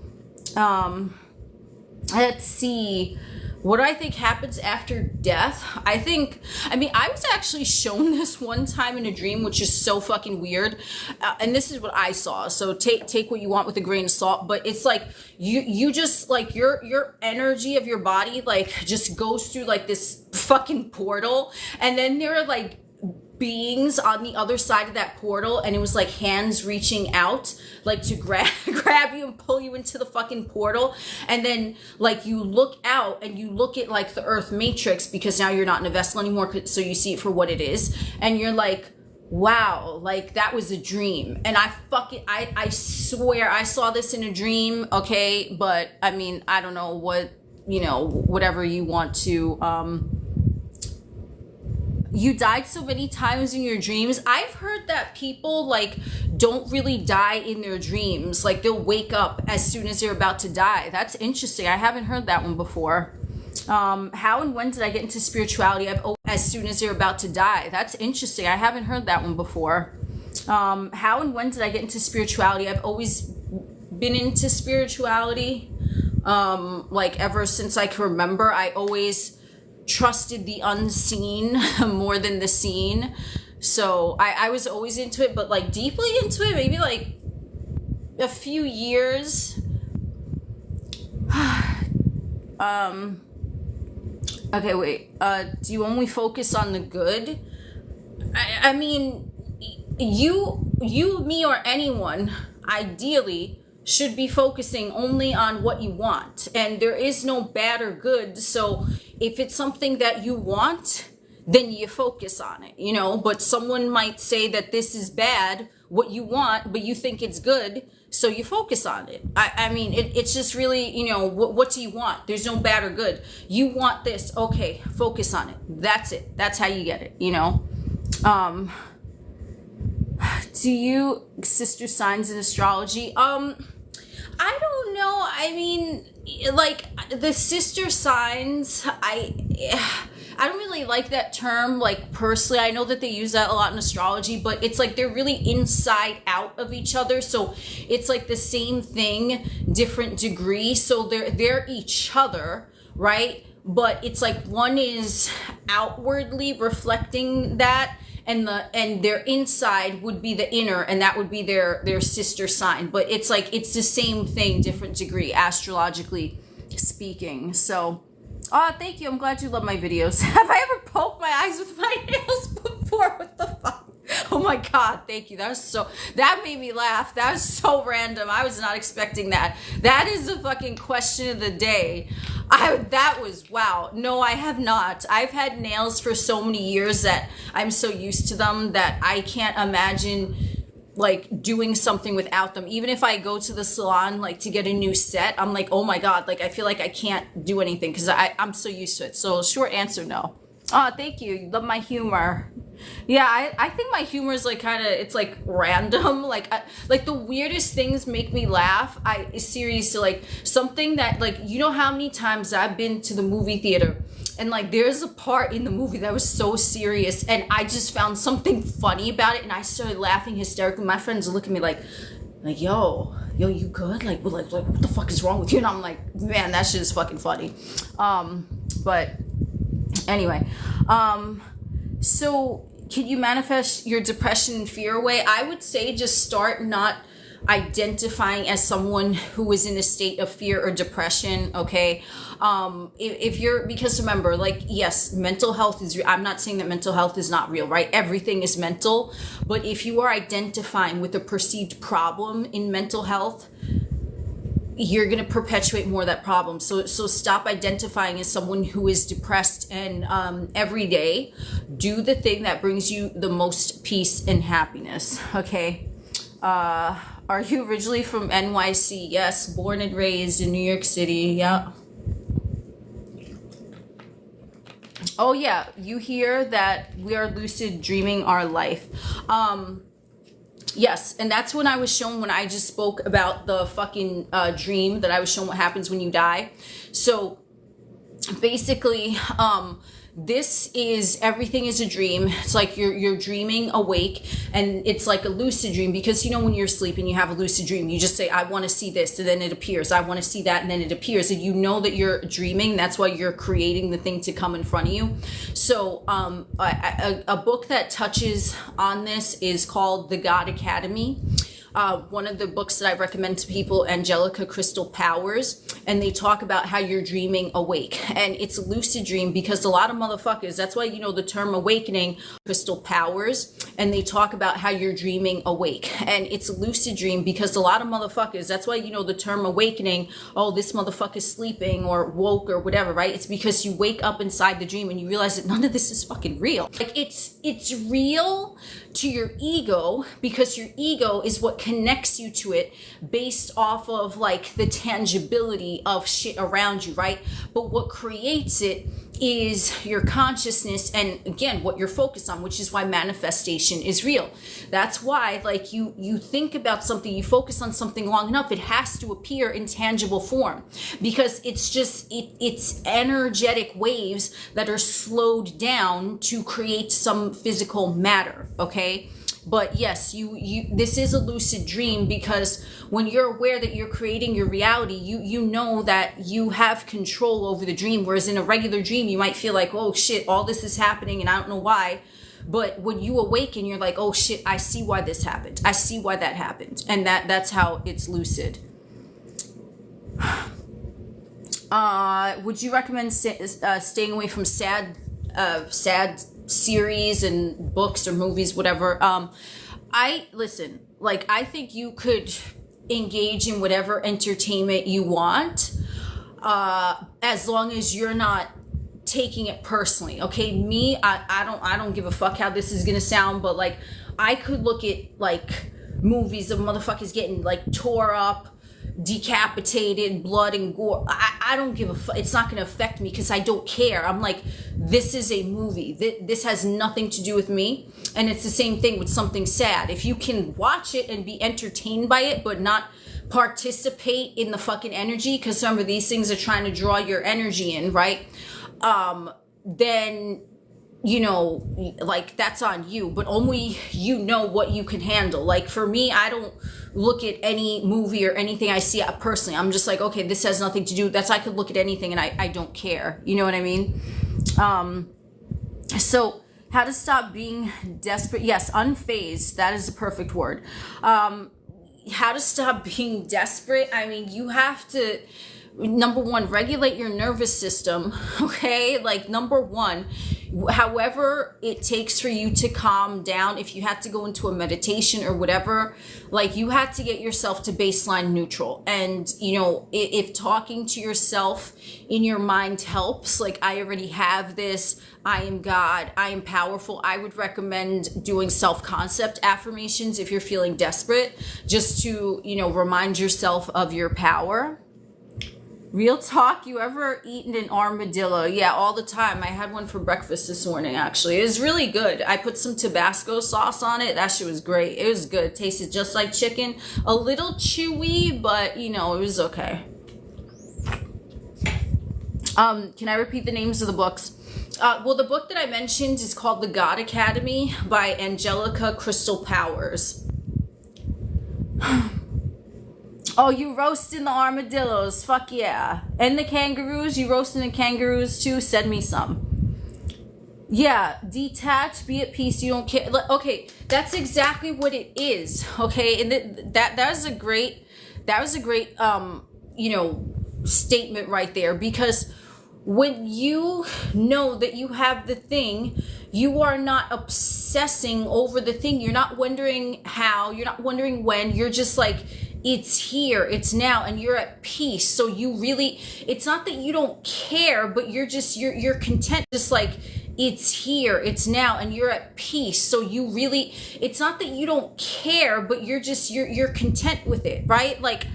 let's see what I think happens after death. I mean, I was actually shown this one time in a dream, which is so fucking weird. And this is what I saw. So take what you want with a grain of salt. But it's like you just like your energy of your body like just goes through like this fucking portal, and then there are like beings on the other side of that portal, and it was like hands reaching out like to grab you and pull you into the fucking portal. And then like you look out and you look at like the Earth matrix, because now you're not in a vessel anymore, so you see it for what it is, and you're like, wow, like that was a dream. And I swear I saw this in a dream. Okay, but I mean, I don't know what, you know, whatever you want to you died so many times in your dreams. I've heard that people like don't really die in their dreams. Like they'll wake up as soon as they're about to die. That's interesting. I haven't heard that one before. How and when did I get into spirituality? As soon as they're about to die. That's interesting. I haven't heard that one before. How and when did I get into spirituality? I've always been into spirituality. Like ever since I can remember, I always trusted the unseen more than the seen. So I was always into it, but like deeply into it, maybe like a few years. Okay, wait. Do you only focus on the good? I mean, you, me, or anyone, ideally, should be focusing only on what you want. And there is no bad or good. So if it's something that you want, then you focus on it, you know. But someone might say that this is bad, what you want, but you think it's good, so you focus on it. I mean, it's just really, you know, what do you want? There's no bad or good. You want this, okay, focus on it. That's it. That's how you get it, you know. Do you sister signs in astrology? I don't know. I mean, like the sister signs, I don't really like that term, like personally. I know that they use that a lot in astrology, but it's like they're really inside out of each other. So it's like the same thing, different degree. So they're each other, right? But it's like one is outwardly reflecting that, and their inside would be the inner, and that would be their sister sign. But it's like it's the same thing, different degree, astrologically speaking. So thank you. I'm glad you love my videos. Have I ever poked my eyes with my nails before? What the fuck? Oh my God, thank you. That made me laugh. That was so random. I was not expecting that. That is the fucking question of the day. That was, wow. No, I have not. I've had nails for so many years that I'm so used to them that I can't imagine like doing something without them. Even if I go to the salon like to get a new set, I'm like, oh my God, like I feel like I can't do anything because I'm so used to it. So short answer, no. Oh, thank you. You love my humor. Yeah, I think my humor is like kind of, it's like random. Like the weirdest things make me laugh. Seriously, like something that like, you know how many times I've been to the movie theater and like there's a part in the movie that was so serious and I just found something funny about it and I started laughing hysterically. My friends look at me like yo, you good? Like what the fuck is wrong with you? And I'm like, man, that shit is fucking funny. But anyway, so can you manifest your depression and fear away? I would say just start not identifying as someone who is in a state of fear or depression, okay? If you're, because remember, like, yes, mental health is, I'm not saying that mental health is not real, right? Everything is mental, but if you are identifying with a perceived problem in mental health, you're going to perpetuate more of that problem. So stop identifying as someone who is depressed and every day do the thing that brings you the most peace and happiness. Okay. Are you originally from NYC? Yes. Born and raised in New York City. Yeah. Oh yeah. You hear that we are lucid dreaming our life. Yes, and that's when I was shown, when I just spoke about the fucking dream, that I was shown what happens when you die. So basically, this is, everything is a dream. It's like you're dreaming awake, and it's like a lucid dream, because you know when you're sleeping you have a lucid dream, you just say, I want to see this, and then it appears. I want to see that, and then it appears, and you know that you're dreaming. That's why you're creating the thing to come in front of you. So a book that touches on this is called The God Academy. One of the books that I recommend to people, Angelica Crystal Powers, and they talk about how you're dreaming awake, and it's a lucid dream, because a lot of motherfuckers, that's why, you know, the term awakening, Crystal Powers, and they talk about how you're dreaming awake, and it's a lucid dream, because a lot of motherfuckers, that's why, you know, the term awakening, oh, this motherfucker's sleeping or woke or whatever, right? It's because you wake up inside the dream and you realize that none of this is fucking real. Like it's real to your ego, because your ego is what connects you to it based off of like the tangibility of shit around you, right? But what creates it is your consciousness, and again, what you're focused on, which is why manifestation is real. That's why, like, you think about something, you focus on something long enough, it has to appear in tangible form, because it's just it's energetic waves that are slowed down to create some physical matter, okay? But yes, you this is a lucid dream, because when you're aware that you're creating your reality, you know that you have control over the dream. Whereas in a regular dream, you might feel like, oh shit, all this is happening and I don't know why. But when you awaken, you're like, oh shit, I see why this happened. I see why that happened. And that's how it's lucid. Would you recommend staying away from sad series and books or movies, whatever? I think you could engage in whatever entertainment you want, as long as you're not taking it personally. Okay, me, I don't give a fuck how this is gonna sound, but like I could look at like movies of motherfuckers getting like tore up, decapitated, blood and gore. I don't give a fuck. It's not going to affect me, because I don't care. I'm like, this is a movie. This has nothing to do with me. And it's the same thing with something sad. If you can watch it and be entertained by it, but not participate in the fucking energy, because some of these things are trying to draw your energy in, right? Then, you know, like that's on you, but only you know what you can handle. Like for me, I don't look at any movie or anything I see personally. I'm just like, okay, this has nothing to do. I could look at anything and I don't care. You know what I mean? So how to stop being desperate. Yes, unfazed. That is the perfect word. How to stop being desperate. I mean, you have to, number one, regulate your nervous system. Okay. Like number one, however it takes for you to calm down, if you had to go into a meditation or whatever, like you had to get yourself to baseline neutral. And you know, if talking to yourself in your mind helps, like I already have this, I am God, I am powerful, I would recommend doing self-concept affirmations if you're feeling desperate, just to, you know, remind yourself of your power. Real talk, you ever eaten an armadillo? Yeah, all the time. I had one for breakfast this morning, actually. It was really good. I put some Tabasco sauce on it. That shit was great. It was good. It tasted just like chicken. A little chewy, but, you know, it was okay. Can I repeat the names of the books? Well, the book that I mentioned is called The God Academy by Angelica Crystal Powers. Oh, you roasting the armadillos. Fuck yeah. And the kangaroos. You roasting the kangaroos too? Send me some. Yeah. Detach. Be at peace. You don't care. Okay. That's exactly what it is. Okay. And that was a great, you know, statement right there. Because when you know that you have the thing, you are not obsessing over the thing. You're not wondering how. You're not wondering when. You're just like, it's here, it's now, and you're at peace. So you really, it's not that you don't care, but you're just, you're content, just like, it's here, it's now, and you're at peace. So you really, it's not that you don't care, but you're just, you're content with it, right? Like,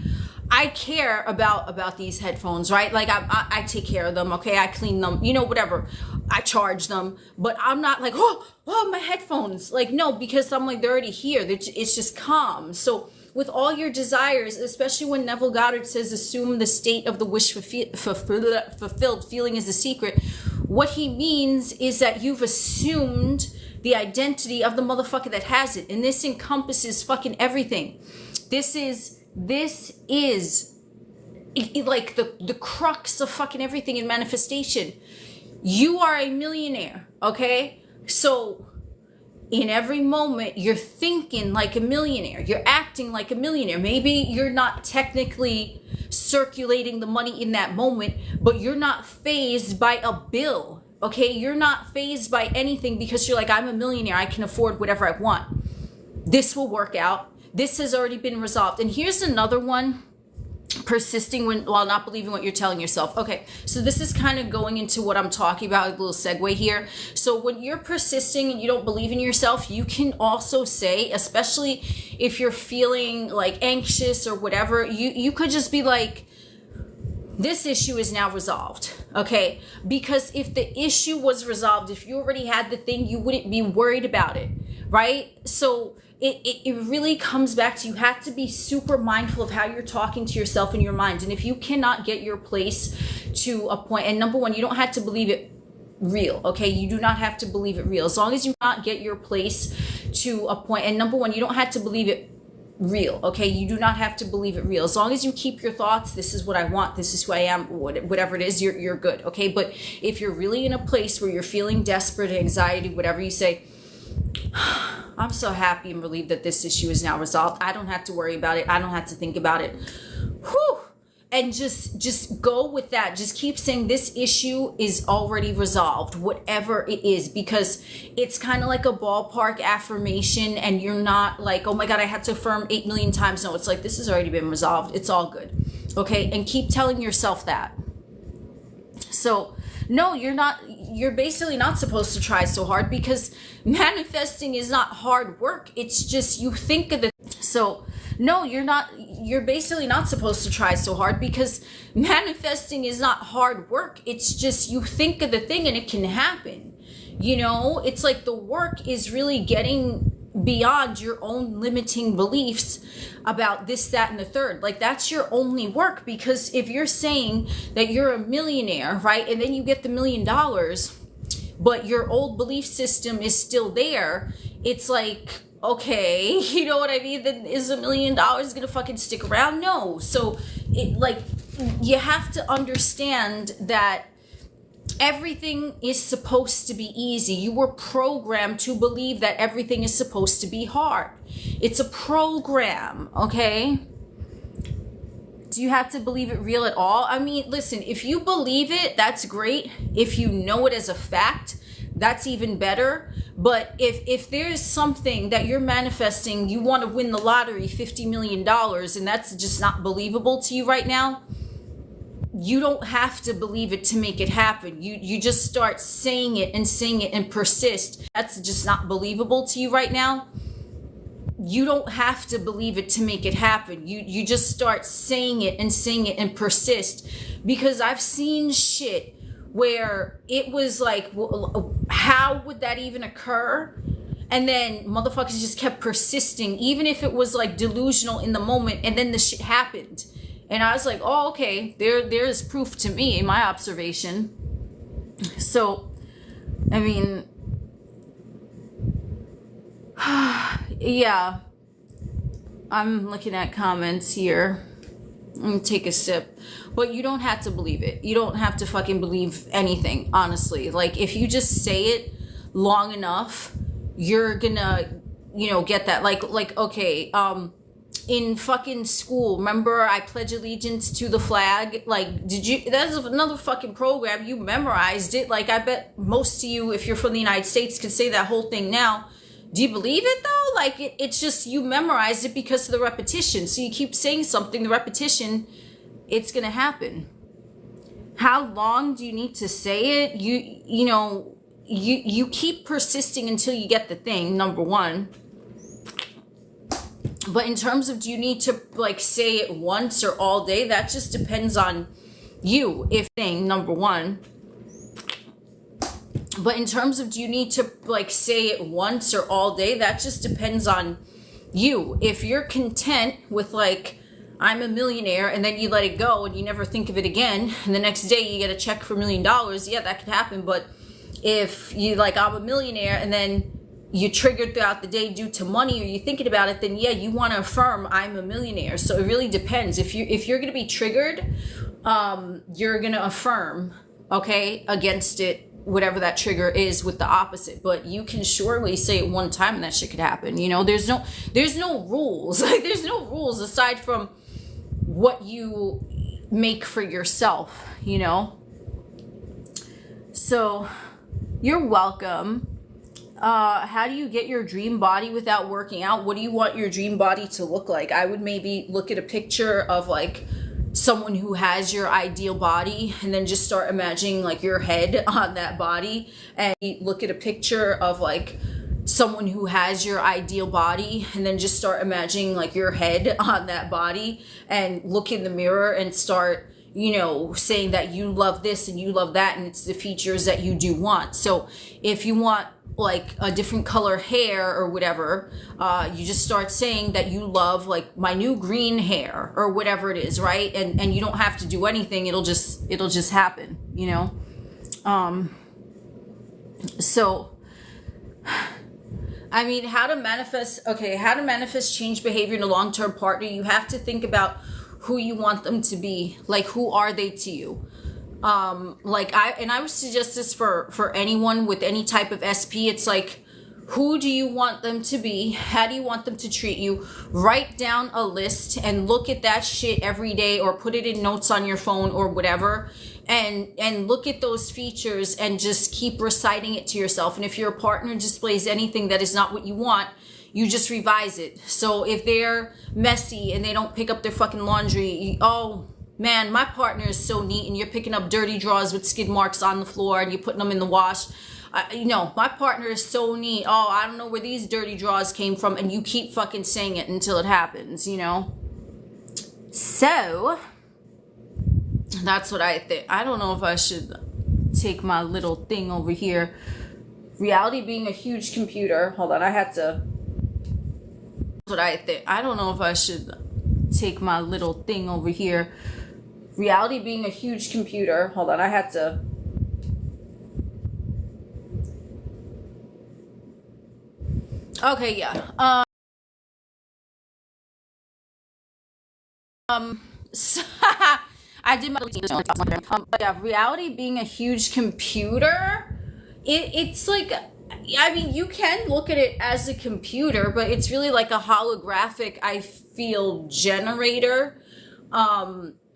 I care about these headphones, right? Like I take care of them, okay? I clean them, you know, whatever. I charge them, but I'm not like, oh, my headphones. Like, no, because I'm like, they're already here. It's just calm. So with all your desires, especially when Neville Goddard says, assume the state of the wish fulfilled, feeling is the secret. What he means is that you've assumed the identity of the motherfucker that has it. And this encompasses fucking everything. This is like the crux of fucking everything in manifestation. You are a millionaire, okay? So in every moment, you're thinking like a millionaire. You're acting like a millionaire. Maybe you're not technically circulating the money in that moment, but you're not fazed by a bill, okay? You're not fazed by anything because you're like, I'm a millionaire. I can afford whatever I want. This will work out. This has already been resolved. And here's another one. Persisting while not believing what you're telling yourself. Okay, so this is kind of going into what I'm talking about, a little segue here. So when you're persisting and you don't believe in yourself, you can also say, especially if you're feeling like anxious or whatever, you could just be like, this issue is now resolved, okay? Because if the issue was resolved, if you already had the thing, you wouldn't be worried about it, right? So it really comes back to, you have to be super mindful of how you're talking to yourself in your mind. And if you cannot get your place to a point, and number one, you don't have to believe it real, okay? You do not have to believe it real. As long as you not get your place to a point, and number one, you don't have to believe it real, okay? You do not have to believe it real. As long as you keep your thoughts, this is what I want, this is who I am, whatever it is, you're good, okay? But if you're really in a place where you're feeling desperate, anxiety, whatever, you say, I'm so happy and relieved that this issue is now resolved. I don't have to worry about it. I don't have to think about it. Whew. And just go with that. Just keep saying this issue is already resolved, whatever it is, because it's kind of like a ballpark affirmation, and you're not like, oh my God, I had to affirm 8 million times. No, it's like, this has already been resolved. It's all good. Okay. And keep telling yourself that. So no, you're basically not supposed to try so hard, because manifesting is not hard work. It's just, you think of the, so no, you're basically not supposed to try so hard, because manifesting is not hard work. It's just, you think of the thing and it can happen. You know, it's like the work is really getting beyond your own limiting beliefs about this, that, and the third. Like, that's your only work. Because if you're saying that you're a millionaire, right, and then you get the $1 million, but your old belief system is still there, it's like, okay, you know what I mean? Then is $1 million gonna fucking stick around? No. So it, like, you have to understand that everything is supposed to be easy. You were programmed to believe that everything is supposed to be hard. It's a program, okay? Do you have to believe it real at all? I mean, listen, if you believe it, that's great. If you know it as a fact, that's even better. But if there's something that you're manifesting, you want to win the lottery, $50 million, and that's just not believable to you right now, you don't have to believe it to make it happen. You just start saying it and persist. That's just not believable to you right now. You don't have to believe it to make it happen. You just start saying it and persist. Because I've seen shit where it was like, how would that even occur? And then motherfuckers just kept persisting, even if it was like delusional in the moment, and then the shit happened. And I was like, oh, okay, there's proof to me in my observation. So, I mean, yeah, I'm looking at comments here. I'm gonna take a sip. But you don't have to believe it. You don't have to fucking believe anything, honestly. Like, if you just say it long enough, you're gonna, get that. Like, okay, in fucking school, remember I pledge allegiance to the flag? Like, that's another fucking program, you memorized it. Like, I bet most of you, if you're from the United States, could say that whole thing now. Do you believe it though? Like, it's just, you memorized it because of the repetition. So you keep saying something, the repetition, it's gonna happen. How long do you need to say it? You keep persisting until you get the thing, number one. But in terms of, do you need to like say it once or all day? That just depends on you. If thing, number one. But in terms of, do you need to like say it once or all day? That just depends on you. If you're content with like, I'm a millionaire, and then you let it go and you never think of it again, and the next day you get a check for $1 million, yeah, that could happen. But if you like, I'm a millionaire, and then you triggered throughout the day due to money, or you're thinking about it, then yeah, you want to affirm I'm a millionaire. So it really depends. If you're going to be triggered, you're going to affirm, okay, against it, whatever that trigger is, with the opposite. But you can surely say it one time and that shit could happen. There's no rules. Like, there's no rules aside from what you make for yourself, So you're welcome. How do you get your dream body without working out? What do you want your dream body to look like? I would maybe look at a picture of like someone who has your ideal body, and then just start imagining like your head on that body, and look at a picture of like someone who has your ideal body, and then just start imagining like your head on that body, and look in the mirror and start saying that you love this and you love that, and it's the features that you do want. So if you want like a different color hair or whatever, you just start saying that you love like my new green hair or whatever it is, right? And you don't have to do anything. It'll just happen, So, I mean, how to manifest change behavior in a long-term partner. You have to think about who you want them to be. Like, who are they to you? I would suggest this for anyone with any type of SP. It's like, who do you want them to be? How do you want them to treat you? Write down a list and look at that shit every day, or put it in notes on your phone or whatever, and look at those features and just keep reciting it to yourself. And if your partner displays anything that is not what you want, you just revise it. So if they're messy and they don't pick up their fucking laundry, oh man, my partner is so neat, and you're picking up dirty drawers with skid marks on the floor and you're putting them in the wash. My partner is so neat. Oh, I don't know where these dirty drawers came from. And you keep fucking saying it until it happens, So that's what I think. I don't know if I should take my little thing over here. Reality being a huge computer. Hold on, what I think. I don't know if I should take my little thing over here. Reality being a huge computer. Hold on, okay, yeah. So I did my yeah, reality being a huge computer. It's like, I mean, you can look at it as a computer, but it's really like a holographic, I feel, generator.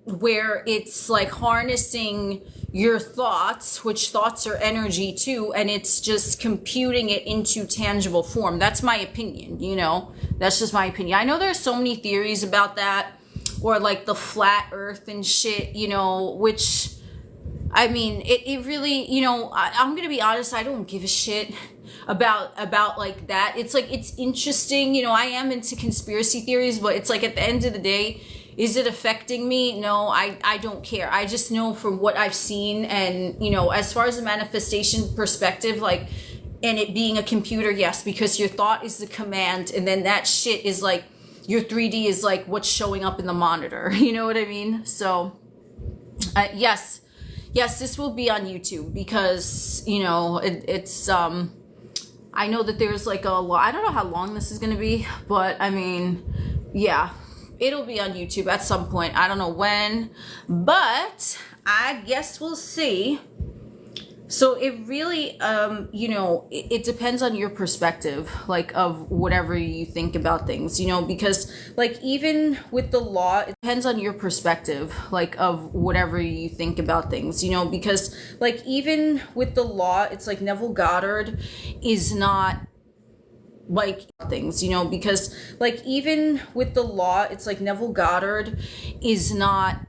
where it's like harnessing your thoughts, which thoughts are energy too, and it's just computing it into tangible form. That's my opinion, you know, that's just my opinion. I know there's so many theories about that, or like the flat earth and shit, you know, which, I mean, it really, you know, I'm gonna be honest, I don't give a shit about like that. It's like, it's interesting, you know, I am into conspiracy theories, but it's like, at the end of the day, is it affecting me? No, I don't care. I just know from what I've seen, and, you know, as far as a manifestation perspective, like, and it being a computer, yes, because your thought is the command, and then that shit is like, your 3D is like what's showing up in the monitor. You know what I mean? So, yes, this will be on YouTube, because, you know, it's, I know that there's like I don't know how long this is going to be, but I mean, yeah, it'll be on YouTube at some point. I don't know when, but I guess we'll see. So it really, you know, it depends on your perspective, like, of whatever you think about things, you know, because, like, even with the law, it depends on your perspective, like, of whatever you think about things, you know, because, like, even with the law, it's like Neville Goddard is not, like, things, you know, because, like, even with the law, it's like Neville Goddard is not,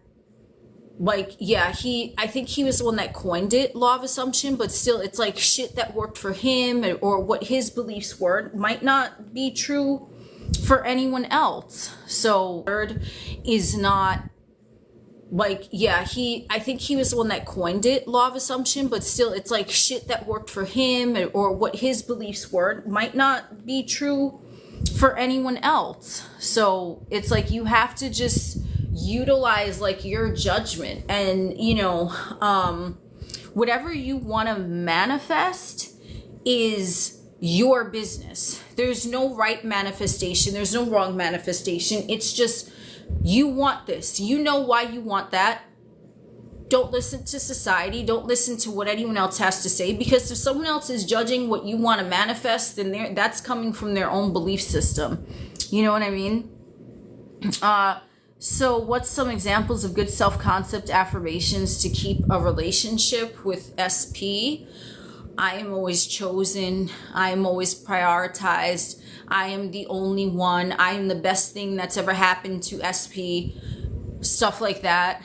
like, yeah, I think he was the one that coined it, law of assumption, but still, it's like shit that worked for him, or what his beliefs were, might not be true for anyone else. So is not, like, yeah, I think he was the one that coined it, law of assumption, but still, it's like shit that worked for him, or what his beliefs were, might not be true for anyone else. So it's like, you have to just utilize, like, your judgment, and, you know, whatever you want to manifest is your business. There's no right manifestation, there's no wrong manifestation. It's just, you want this, you know why you want that. Don't listen to society, don't listen to what anyone else has to say, because if someone else is judging what you want to manifest, then that's coming from their own belief system. You know what I mean? So what's some examples of good self-concept affirmations to keep a relationship with SP? I am always chosen. I am always prioritized. I am the only one. I am the best thing that's ever happened to SP. Stuff like that.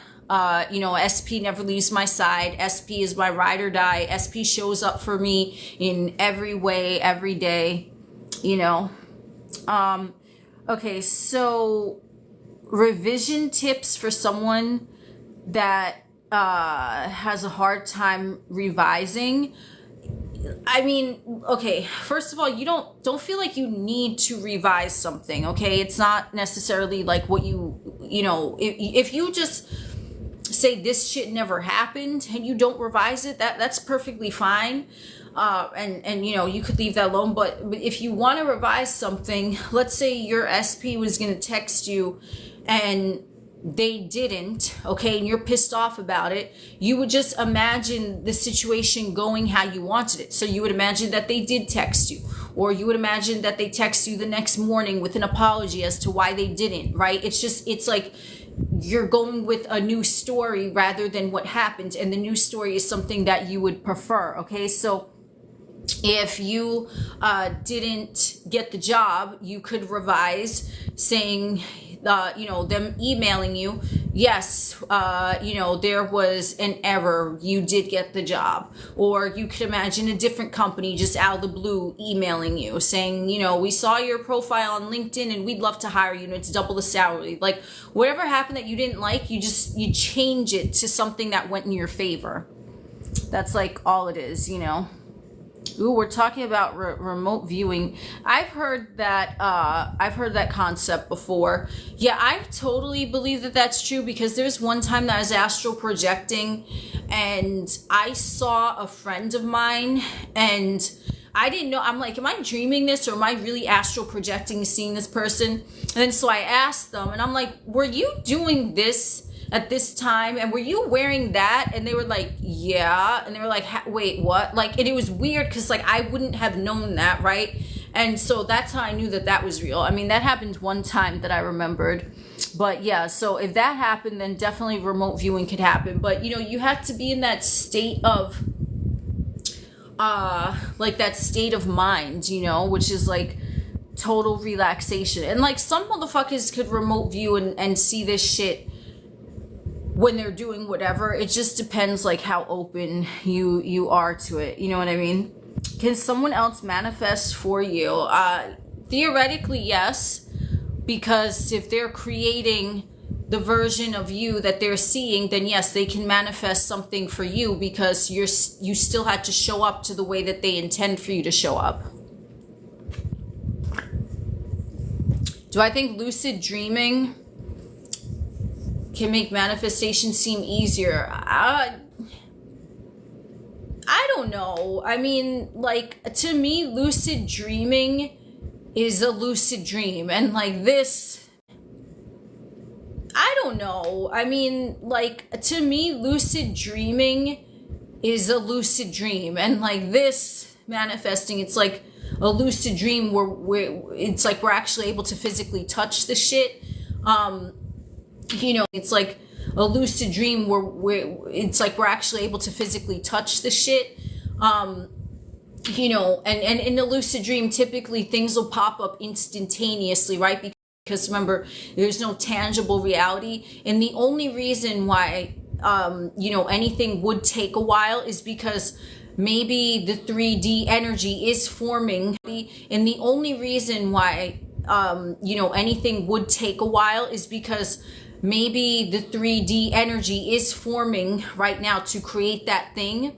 You know, SP never leaves my side. SP is my ride or die. SP shows up for me in every way, every day, you know. Okay, so revision tips for someone that has a hard time revising. I mean, okay, first of all, you don't feel like you need to revise something, okay? It's not necessarily like what you know, if you just say this shit never happened and you don't revise it, that's perfectly fine. And you know, you could leave that alone. But if you want to revise something, let's say your SP was going to text you and they didn't, okay, and you're pissed off about it, you would just imagine the situation going how you wanted it. So you would imagine that they did text you, or you would imagine that they text you the next morning with an apology as to why they didn't, right? It's like you're going with a new story rather than what happened, and the new story is something that you would prefer, okay? So if you didn't get the job, you could revise saying, you know, them emailing you, yes, you know, there was an error, you did get the job. Or you could imagine a different company just out of the blue emailing you saying, you know, we saw your profile on LinkedIn and we'd love to hire you, and it's double the salary. Like, whatever happened that you didn't like, you change it to something that went in your favor. That's like all it is, you know. Ooh, we're talking about remote viewing. I've heard that concept before. Yeah, I totally believe that that's true, because there's one time that I was astral projecting and I saw a friend of mine, and I didn't know. I'm like, am I dreaming this, or am I really astral projecting seeing this person? And then so I asked them, and I'm like, were you doing this at this time, and were you wearing that? And they were like, yeah. And they were like, wait, what? Like, and it was weird because, like, I wouldn't have known that, right? And so that's how I knew that that was real. I mean, that happened one time that I remembered. But yeah, so if that happened, then definitely remote viewing could happen. But you know, you have to be in that state of like that state of mind, you know, which is like total relaxation. And like some motherfuckers could remote view and see this shit when they're doing whatever. It just depends like how open you are to it, you know what I mean? Can someone else manifest for you? Theoretically, yes, because if they're creating the version of you that they're seeing, then yes, they can manifest something for you, because you still had to show up to the way that they intend for you to show up. Do I think lucid dreaming can make manifestation seem easier? I don't know. I mean, like, to me, lucid dreaming is a lucid dream. And like this, I don't know. I mean, like, to me, lucid dreaming is a lucid dream. And like this manifesting, it's like a lucid dream where it's like we're actually able to physically touch the shit. You know, it's like a lucid dream where it's like we're actually able to physically touch the shit. You know, and in a lucid dream, typically things will pop up instantaneously, right? Because remember, there's no tangible reality. And the only reason why, you know, anything would take a while is because maybe the 3D energy is forming. And the only reason why, you know, anything would take a while is because maybe the 3D energy is forming right now to create that thing.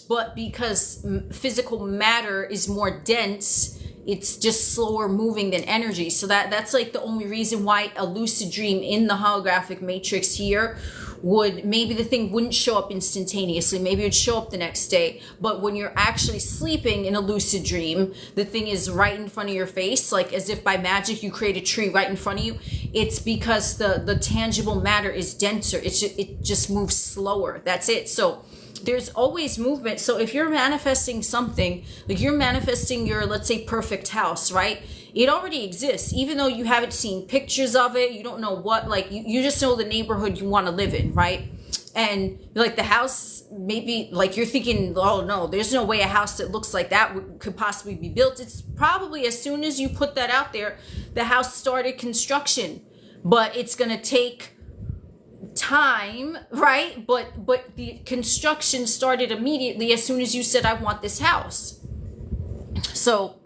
But because physical matter is more dense, it's just slower moving than energy. So that's like the only reason why a lucid dream in the holographic matrix here would, maybe the thing wouldn't show up instantaneously. Maybe it would show up the next day. But when you're actually sleeping in a lucid dream, the thing is right in front of your face, like as if by magic you create a tree right in front of you. It's because the tangible matter is denser. It just moves slower. That's it. So there's always movement. So if you're manifesting something, like you're manifesting your, let's say, perfect house, right? It already exists. Even though you haven't seen pictures of it, you don't know what, like you just know the neighborhood you want to live in, right? And like the house, maybe like you're thinking, oh no, there's no way a house that looks like that could possibly be built. It's probably as soon as you put that out there, the house started construction. But it's going to take time, right? But the construction started immediately as soon as you said, I want this house. So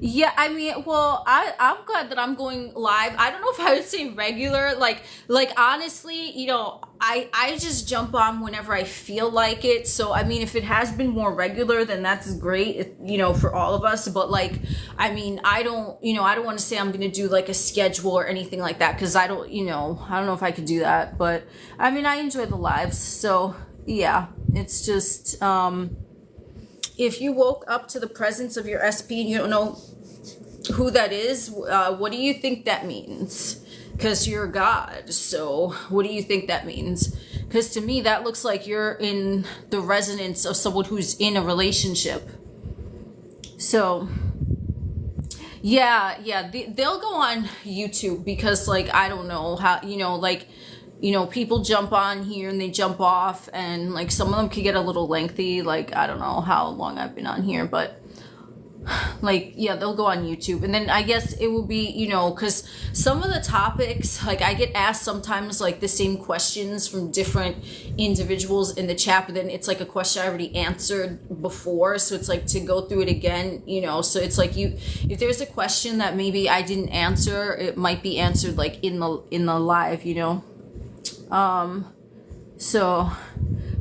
yeah, I mean, well, I'm glad that I'm going live. I don't know if I would say regular, like honestly, you know, I just jump on whenever I feel like it. So I mean, if it has been more regular, then that's great, you know, for all of us. But like, I mean, I don't want to say I'm gonna do like a schedule or anything like that, because I don't know if I could do that. But I mean, I enjoy the lives, so yeah, it's just if you woke up to the presence of your SP and you don't know who that is, what do you think that means? Because you're God. So what do you think that means? Because to me, that looks like you're in the resonance of someone who's in a relationship. So yeah, they'll go on YouTube, because like, I don't know how, people jump on here and they jump off, and like some of them could get a little lengthy. Like, I don't know how long I've been on here, but like, yeah, they'll go on YouTube. And then I guess it will be, because some of the topics, like I get asked sometimes like the same questions from different individuals in the chat, but then it's like a question I already answered before. So it's like to go through it again, so it's like if there's a question that maybe I didn't answer, it might be answered like in the live, so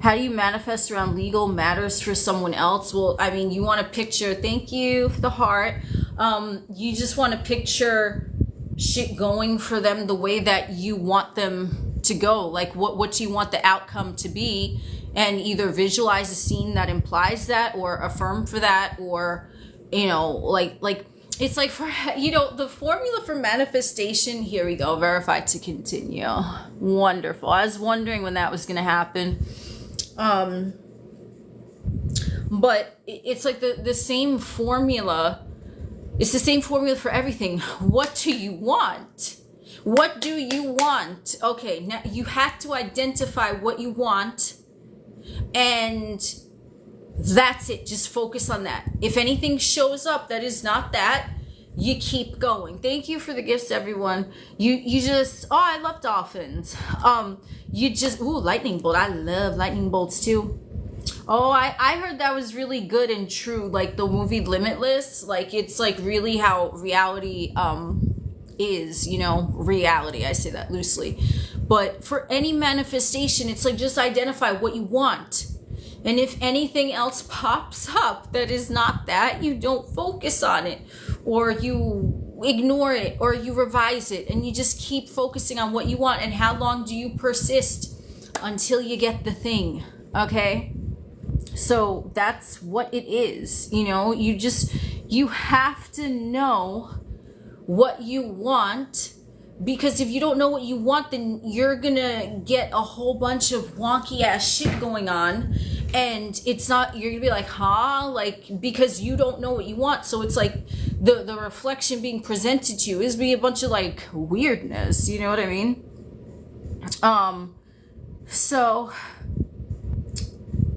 how do you manifest around legal matters for someone else? Well, I mean, you want to picture, thank you for the heart. You just want to picture shit going for them the way that you want them to go. Like what you want the outcome to be, and either visualize a scene that implies that, or affirm for that, or, like it's like for, the formula for manifestation. Here we go. Verified to continue. Wonderful. I was wondering when that was going to happen. But it's like the same formula. It's the same formula for everything. What do you want? What do you want? Okay, now you have to identify what you want, and that's it. Just focus on that. If anything shows up that is not that, you keep going. Thank you for the gifts, everyone. You just, oh, I love dolphins. You just, ooh, lightning bolt. I love lightning bolts too. Oh, I heard that was really good and true. Like the movie Limitless, like it's like really how reality is, you know, reality. I say that loosely. But for any manifestation, it's like just identify what you want. And if anything else pops up that is not that, you don't focus on it, or you ignore it, or you revise it, and you just keep focusing on what you want. And how long do you persist? Until you get the thing, okay? So that's what it is, you know? You have to know what you want, because if you don't know what you want, then you're gonna get a whole bunch of wonky ass shit going on, and it's not, you're gonna be like, huh? Like, because you don't know what you want. So it's like the reflection being presented to you is be a bunch of like weirdness, you know what I mean? So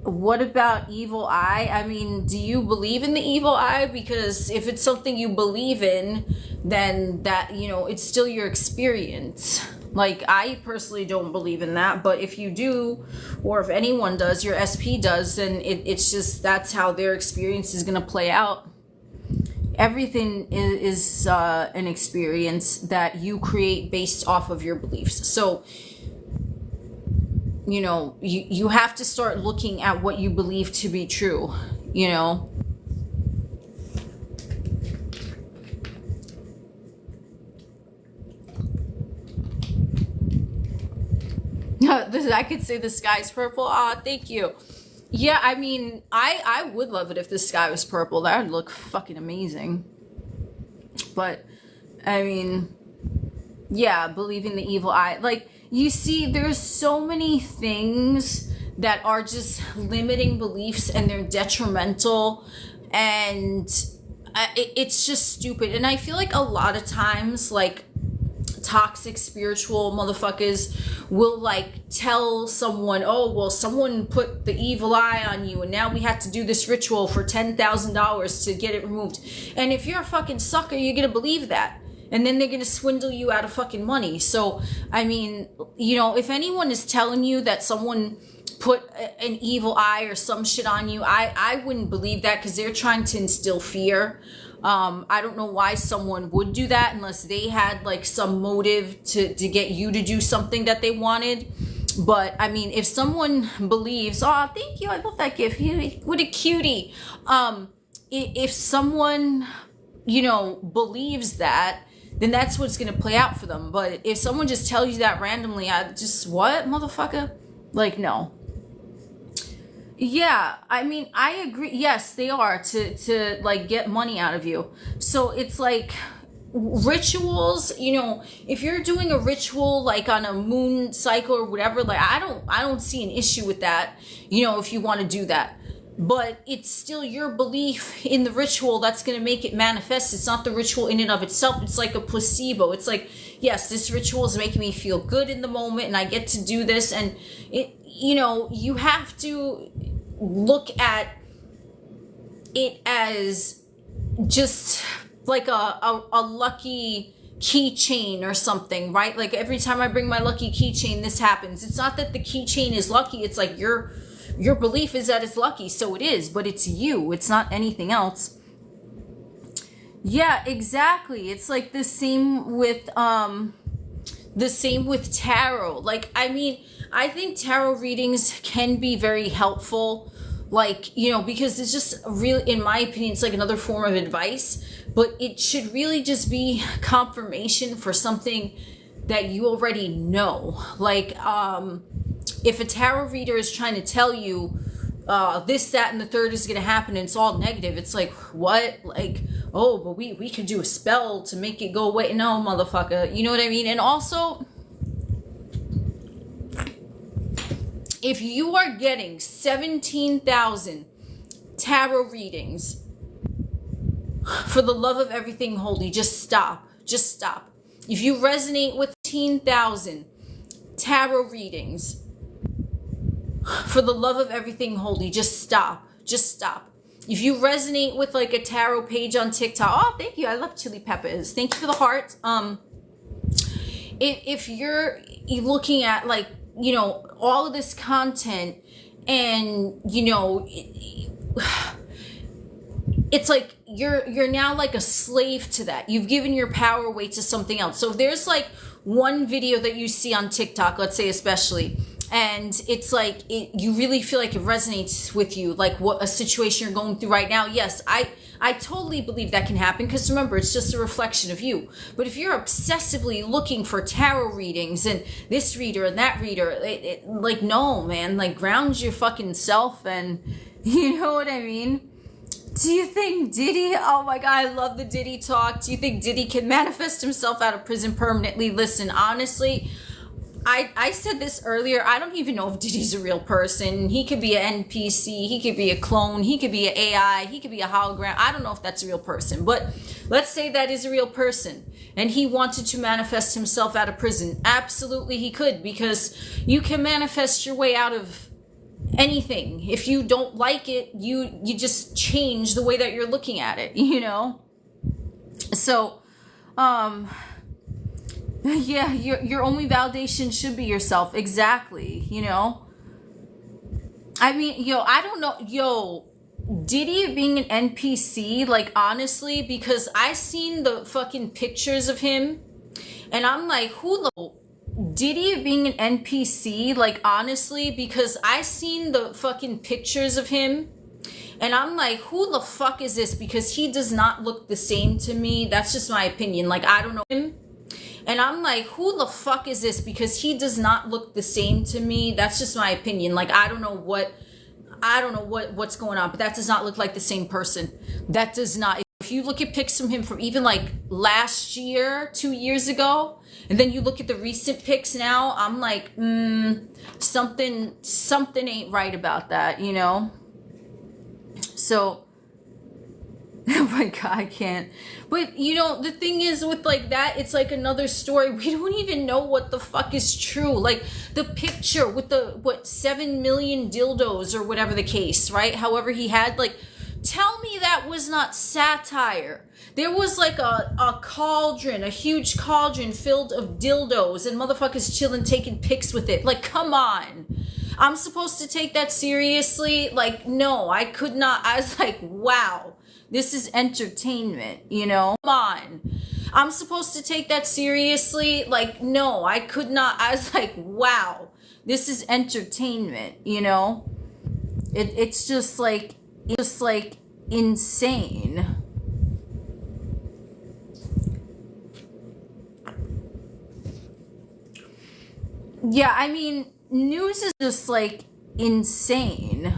what about evil eye? I mean, do you believe in the evil eye? Because if it's something you believe in, then that, you know, it's still your experience. Like, I personally don't believe in that, but if you do, or if anyone does, your SP does, then it's just, that's how their experience is going to play out. Everything is an experience that you create based off of your beliefs. So, you know, you have to start looking at what you believe to be true, you know. I could say the sky's purple. Ah, thank you. Yeah, I mean, I would love it if the sky was purple. That would look fucking amazing. But, I mean, yeah, believing the evil eye. Like, you see, there's so many things that are just limiting beliefs, and they're detrimental, and it's just stupid. And I feel like a lot of times, like, toxic spiritual motherfuckers will like tell someone, oh, well, someone put the evil eye on you and now we have to do this ritual for $10,000 to get it removed. And if you're a fucking sucker, you're gonna believe that, and then they're gonna swindle you out of fucking money. So I mean, you know, if anyone is telling you that someone put an evil eye or some shit on you, I wouldn't believe that, because they're trying to instill fear. I don't know why someone would do that unless they had like some motive to get you to do something that they wanted. But I mean, if someone believes, oh, thank you, I love that gift, what a cutie. If someone, you know, believes that, then that's what's going to play out for them. But if someone just tells you that randomly, I just, what, motherfucker? Like, no. Yeah, I mean, I agree. Yes, they are to like get money out of you. So it's like rituals, you know, if you're doing a ritual like on a moon cycle or whatever, like I don't see an issue with that, you know, if you want to do that. But it's still your belief in the ritual that's going to make it manifest. It's not the ritual in and of itself. It's like a placebo. It's like, yes, this ritual is making me feel good in the moment and I get to do this. And it, you know, you have to look at it as just like a lucky keychain or something, right? Like every time I bring my lucky keychain, this happens. It's not that the keychain is lucky. It's like your belief is that it's lucky, so it is, but it's you. It's not anything else. Yeah, exactly. It's like the same with tarot. Like, I mean, I think tarot readings can be very helpful, like, you know, because it's just really, in my opinion, it's like another form of advice, but it should really just be confirmation for something that you already know. Like, if a tarot reader is trying to tell you this, that, and the third is going to happen, and it's all negative, it's like, what? Like, oh, but we could do a spell to make it go away. No, motherfucker. You know what I mean? And also, if you are getting 17,000 tarot readings. For the love of everything holy, just stop. Just stop. If you resonate with 15,000 tarot readings, for the love of everything holy, just stop. Just stop. If you resonate with like a tarot page on TikTok, oh, thank you. I love chili peppers. Thank you for the heart. If you're looking at like, you know, all of this content and, you know, it's like you're now like a slave to that. You've given your power away to something else. So if there's like one video that you see on TikTok, let's say especially, and it's like you really feel like it resonates with you, like what a situation you're going through right now. Yes, I totally believe that can happen, because remember, it's just a reflection of you. But if you're obsessively looking for tarot readings and this reader and that reader, like, no, man, like, ground your fucking self. And you know what I mean? Do you think Diddy, oh my God, I love the Diddy talk. Do you think Diddy can manifest himself out of prison permanently? Listen, honestly, I said this earlier. I don't even know if Diddy's a real person. He could be an NPC. He could be a clone. He could be an AI. He could be a hologram. I don't know if that's a real person. But let's say that is a real person and he wanted to manifest himself out of prison. Absolutely he could, because you can manifest your way out of anything. If you don't like it, you just change the way that you're looking at it, you know? So, yeah, your only validation should be yourself. Exactly. You know, I mean, yo, I don't know, yo, Diddy being an NPC, like, honestly, because I seen the fucking pictures of him and I'm like, who the Diddy being an NPC, like, honestly, because I seen the fucking pictures of him and I'm like, who the fuck is this? Because he does not look the same to me. That's just my opinion. Like, I don't know him. And I'm like, who the fuck is this? Because he does not look the same to me. That's just my opinion. Like, I don't know what's going on, but that does not look like the same person. That does not. If you look at pics from him from even like last year, 2 years ago, and then you look at the recent pics now, I'm like, something ain't right about that, you know? So, oh my God, I can't. But, you know, the thing is with like that, it's like another story. We don't even know what the fuck is true. Like the picture with the, 7 million dildos or whatever the case, right? However he had, like, tell me that was not satire. There was like a cauldron, a huge cauldron filled of dildos and motherfuckers chilling taking pics with it. Like, come on. I'm supposed to take that seriously? Like, no, I could not. I was like, wow. This is entertainment, you know? Come on. I'm supposed to take that seriously? Like, no, I could not. I was like, wow, this is entertainment, you know? It's just like insane. Yeah, I mean, news is just like insane.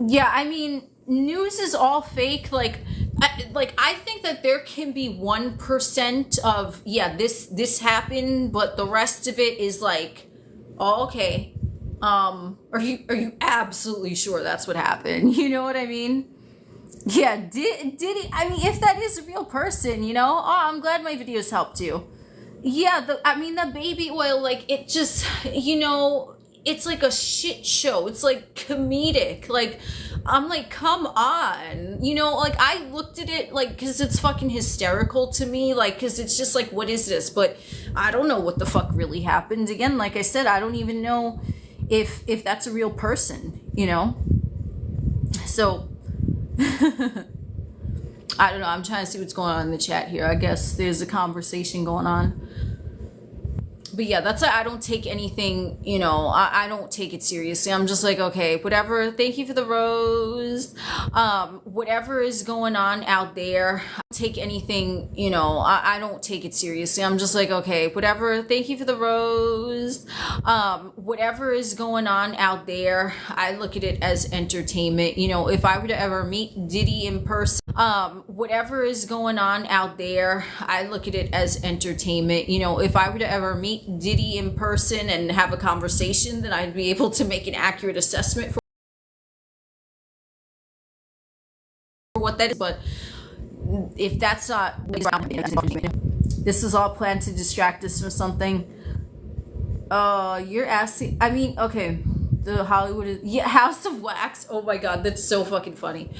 Yeah, I mean, news is all fake. Like I think that there can be 1% of, yeah, this happened, but the rest of it is like, oh, okay. Are you absolutely sure that's what happened? You know what I mean? Yeah, did he? I mean, if that is a real person, you know, oh, I'm glad my videos helped you. Yeah, the baby oil, like, it just, you know, it's like a shit show. It's like comedic. Like, I'm like, come on. You know, like, I looked at it, like, because it's fucking hysterical to me. Like, because it's just like, what is this? But I don't know what the fuck really happened. Again, like I said, I don't even know if that's a real person, you know? So, I don't know. I'm trying to see what's going on in the chat here. I guess there's a conversation going on. But yeah, that's why I don't take anything, you know, I don't take it seriously. I'm just like, okay, whatever. Thank you for the rose. Whatever is going on out there, I don't take anything, you know, I don't take it seriously. I'm just like, okay, whatever. Thank you for the rose. Whatever is going on out there, I look at it as entertainment. You know, if I were to ever meet Diddy in person, whatever is going on out there, I look at it as entertainment. You know, if I were to ever meet Diddy in person and have a conversation, then I'd be able to make an accurate assessment for what that is. But if that's not, this is all planned to distract us from something. You're asking, I mean, okay, the Hollywood is, yeah, House of Wax. Oh my God, that's so fucking funny.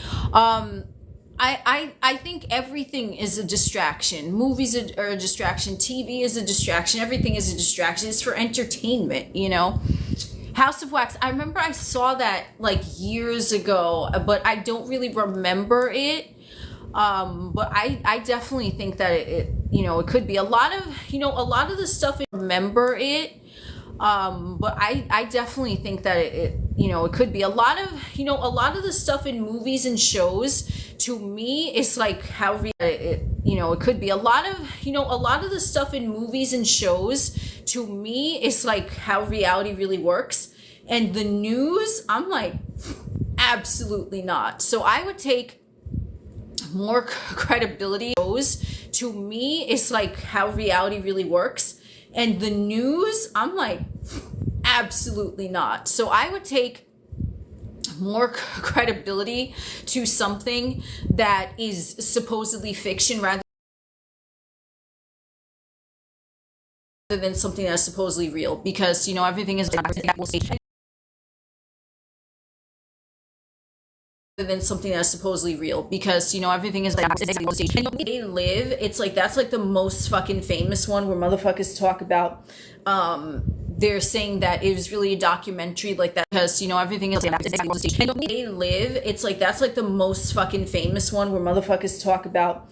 I think everything is a distraction. Movies are a distraction. TV is a distraction. Everything is a distraction. It's for entertainment, you know? House of Wax. I remember I saw that like years ago, but I don't really remember it. But I definitely think that it, you know, it could be a lot of the stuff. Remember it. But I definitely think that it, you know, it could be a lot of the stuff in movies and shows. To me, it's like how it could be a lot of the stuff in movies and shows. To me, it's like how reality really works. And the news, I'm like, absolutely not. So I would take more credibility. To me, it's like how reality really works. And the news, I'm like, absolutely not. So I would take more credibility to something that is supposedly fiction rather than something that's supposedly real, because, you know, everything is than something that's supposedly real, because, you know, everything is like They Live. It's like, that's like the most fucking famous one where motherfuckers talk about they're saying that it was really a documentary like that, because, you know, everything is They Live. It's like, that's like the most fucking famous one where motherfuckers talk about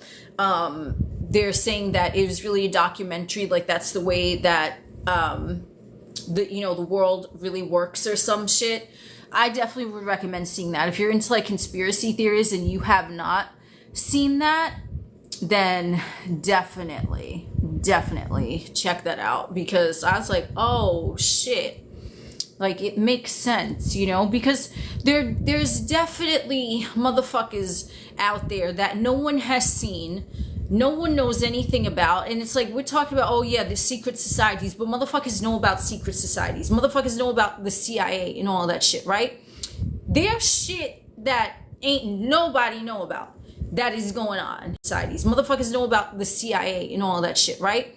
they're saying that it was really a documentary, like that's the way that the world really works or some shit. I definitely would recommend seeing that. If you're into like conspiracy theories and you have not seen that, then definitely check that out, because I was like, oh shit, like it makes sense, you know, because there's definitely motherfuckers out there that no one has seen, no one knows anything about. And it's like, we're talking about, oh yeah, the secret societies, but motherfuckers know about secret societies. Motherfuckers know about the CIA and all that shit, right? There's shit that ain't nobody know about that is going on. Societies. Motherfuckers know about the CIA and all that shit, right?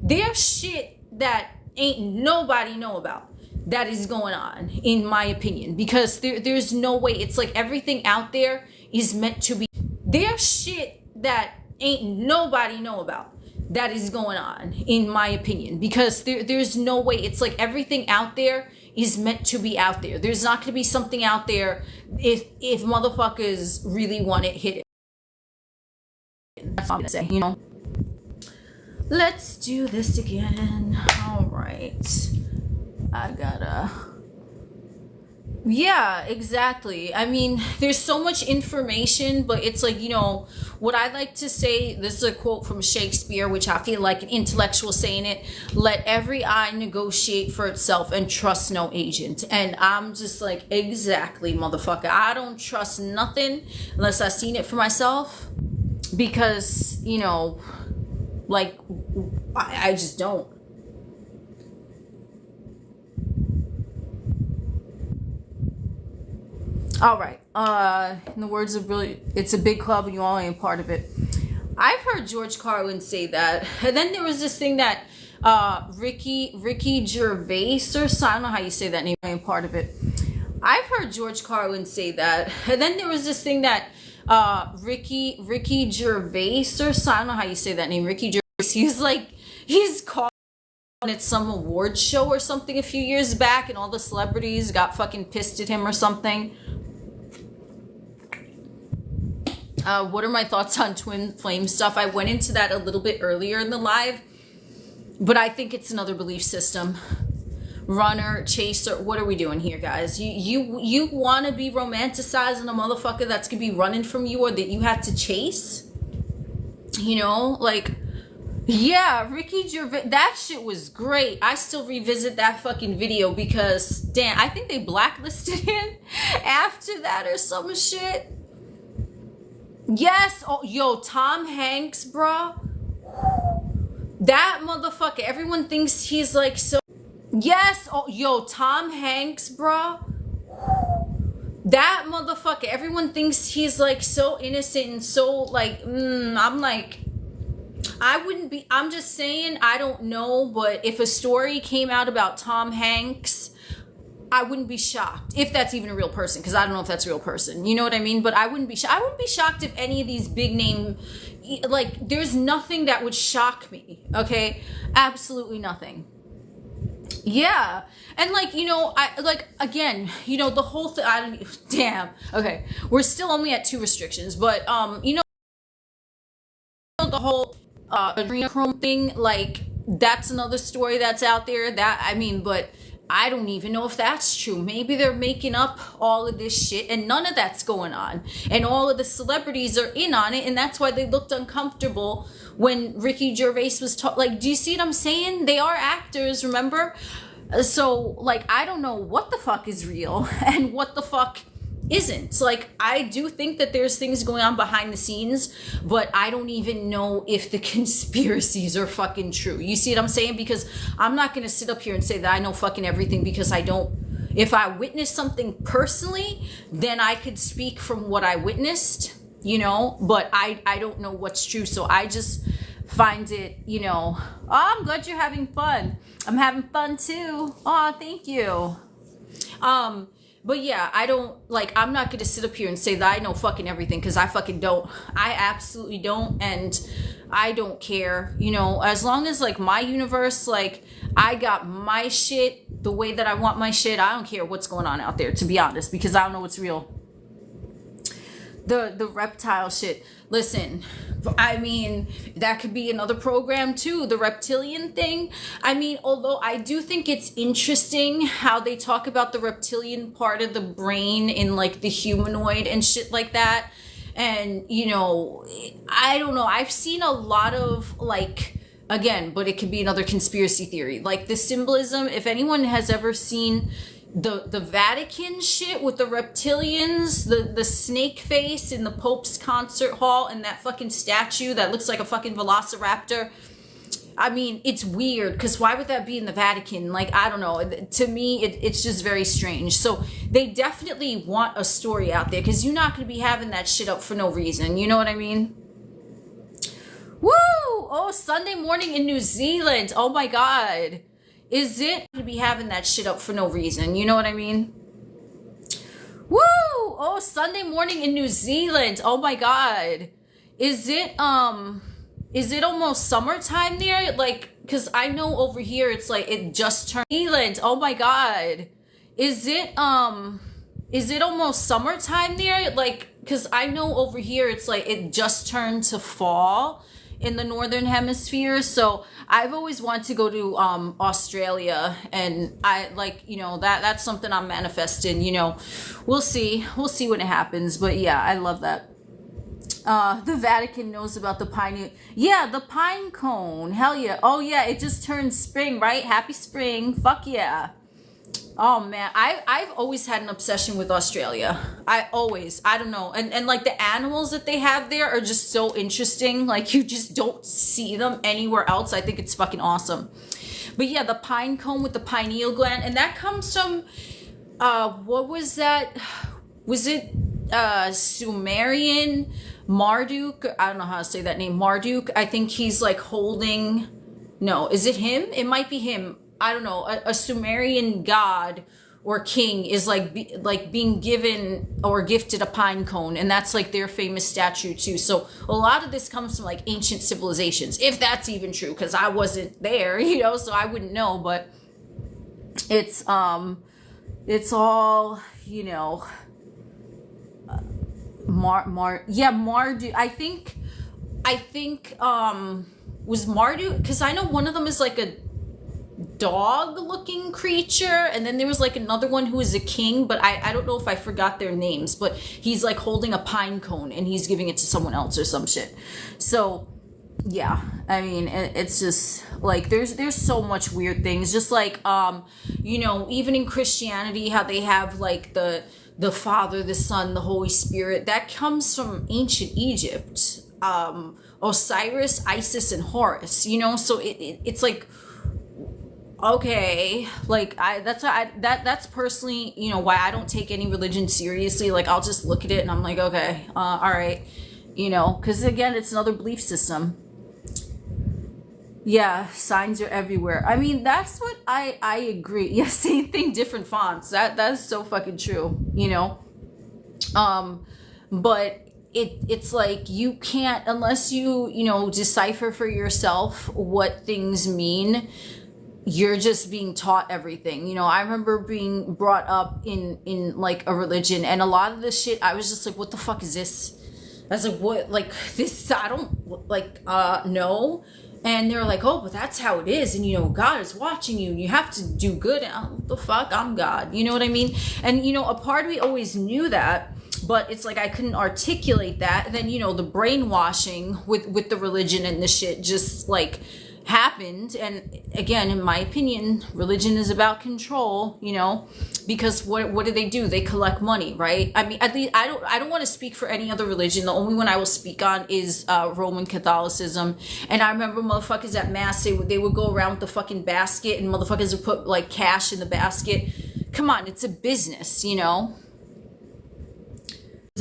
There's shit that ain't nobody know about that is going on, in my opinion, because there's no way. It's like everything out there is meant to be. There's shit that ain't nobody know about that is going on, in my opinion, because there's no way. It's like everything out there is meant to be out there. There's not going to be something out there if motherfuckers really want it hidden. That's what I'm gonna say, you know. Let's do this again. All right, I gotta. Yeah, exactly. I mean, there's so much information, but it's like, you know, what I like to say, this is a quote from Shakespeare, which I feel like an intellectual saying it: let every eye negotiate for itself and trust no agent. And I'm just like, exactly, motherfucker. I don't trust nothing unless I've seen it for myself, because, you know, like, I just don't. All right. In the words of really, it's a big club and you all ain't part of it. I've heard George Carlin say that. And then there was this thing that Ricky Gervais, or so, I don't know how you say that name, I ain't part of it. I've heard George Carlin say that. And then there was this thing that Ricky Gervais, or so, I don't know how you say that name, Ricky Gervais. He's called at some award show or something a few years back, and all the celebrities got fucking pissed at him or something. What are my thoughts on twin flame stuff? I went into that a little bit earlier in the live, but I think it's another belief system. Runner, chaser, what are we doing here, guys? You want to be romanticizing a motherfucker that's gonna be running from you or that you had to chase? You know, like, yeah, Ricky Gervais, that shit was great. I still revisit that fucking video because, damn, I think they blacklisted him after that or some shit. Yes. Oh, yo, Tom Hanks, bro. That motherfucker. Everyone thinks he's like so. Yes. Oh, yo, Tom Hanks, bro. That motherfucker. Everyone thinks he's like so innocent and so like. I'm like, I wouldn't be. I'm just saying. I don't know, but if a story came out about Tom Hanks, I wouldn't be shocked if that's even a real person, because I don't know if that's a real person. You know what I mean? But I wouldn't be. I wouldn't be shocked if any of these big name, like, there's nothing that would shock me. Okay, absolutely nothing. Yeah, and like, I like, again, the whole thing. I don't. Damn. Okay, we're still only at 2 restrictions, but the whole adrenochrome thing, like, that's another story that's out there. That, I mean, but I don't even know if that's true. Maybe they're making up all of this shit and none of that's going on. And all of the celebrities are in on it, and that's why they looked uncomfortable when Ricky Gervais was like, do you see what I'm saying? They are actors, remember? So, like, I don't know what the fuck is real and what the fuck isn't. Like, I do think that there's things going on behind the scenes, but I don't even know if the conspiracies are fucking true. You see what I'm saying? Because I'm not going to sit up here and say that I know fucking everything, because I don't. If I witnessed something personally, then I could speak from what I witnessed, but I don't know what's true. So I just find it, oh, I'm glad you're having fun. I'm having fun too. Oh, thank you. But yeah, I don't, like, I'm not going to sit up here and say that I know fucking everything, because I fucking don't. I absolutely don't, and I don't care. As long as, like, my universe, like, I got my shit the way that I want my shit, I don't care what's going on out there, to be honest, because I don't know what's real. The reptile shit. Listen, I mean, that could be another program too, the reptilian thing. I mean, although I do think it's interesting how they talk about the reptilian part of the brain in, like, the humanoid and shit like that. And, I don't know. I've seen a lot of, like, again, but it could be another conspiracy theory. Like, the symbolism, if anyone has ever seen the Vatican shit with the reptilians, the snake face in the Pope's concert hall, and that fucking statue that looks like a fucking velociraptor. I mean, it's weird, because why would that be in the Vatican? Like, I don't know. To me, it's just very strange. So they definitely want a story out there, because you're not going to be having that shit up for no reason. You know what I mean? Woo! Oh, Sunday morning in New Zealand. Oh my God. Is it to be having that shit up for no reason? You know what I mean? Woo! Oh, Sunday morning in New Zealand. Oh my God. Is it almost summertime there? Like, cause I know over here it's like it just turned Zealand. Oh my God. Is it almost summertime there? Like, cause I know over here it's like it just turned to fall in the northern hemisphere. So I've always wanted to go to Australia, and I, like, that's something I'm manifesting. We'll see when it happens, but yeah, I love that. The Vatican knows about the pine. Yeah, the pine cone. Hell yeah. Oh yeah, it just turned spring, right? Happy spring. Fuck yeah. Oh man, I've always had an obsession with Australia. I don't know. And like, the animals that they have there are just so interesting. Like, you just don't see them anywhere else. I think it's fucking awesome. But yeah, the pine cone with the pineal gland, and that comes from what was that? Was it Sumerian Marduk? I don't know how to say that name. Marduk. I think he's like holding. No, is it him? It might be him. I don't know, a Sumerian god or king is like being given or gifted a pine cone, and that's like their famous statue too. So a lot of this comes from like ancient civilizations, if that's even true, because I wasn't there, so I wouldn't know. But it's all Marduk. I think was Marduk, because I know one of them is like a dog looking creature, and then there was like another one who is a king, but I don't know if I forgot their names, but he's like holding a pine cone and he's giving it to someone else or some shit. So yeah, I mean, it's just like there's so much weird things, just like even in Christianity, how they have like the the Father, the Son, the Holy Spirit. That comes from ancient Egypt. Osiris, Isis, and Horus, you know? So it's like, okay, like that's personally, you know, why I don't take any religion seriously. Like, I'll just look at it and I'm like, okay, all right, you know, because again, it's another belief system. Yeah, signs are everywhere. I mean, that's what I agree. Yeah, same thing, different fonts. That's so fucking true, you know. But it's like, you can't, unless you know, decipher for yourself what things mean. You're just being taught everything. You know, I remember being brought up in like a religion, and a lot of this shit, I was just like, what the fuck is this? I was like, what, like this, I don't like know. And they're like, oh, but that's how it is, and you know, God is watching you and you have to do good. And what the fuck, I'm God, you know what I mean? And you know, a part of me always knew that, but it's like I couldn't articulate that. And then, you know, the brainwashing with the religion and the shit just like happened. And again, in my opinion, religion is about control, you know, because what do? They collect money, right? I mean, at least I don't want to speak for any other religion. The only one I will speak on is Roman Catholicism. And I remember motherfuckers at mass, they would go around with the fucking basket, and motherfuckers would put like cash in the basket. Come on, it's a business, you know.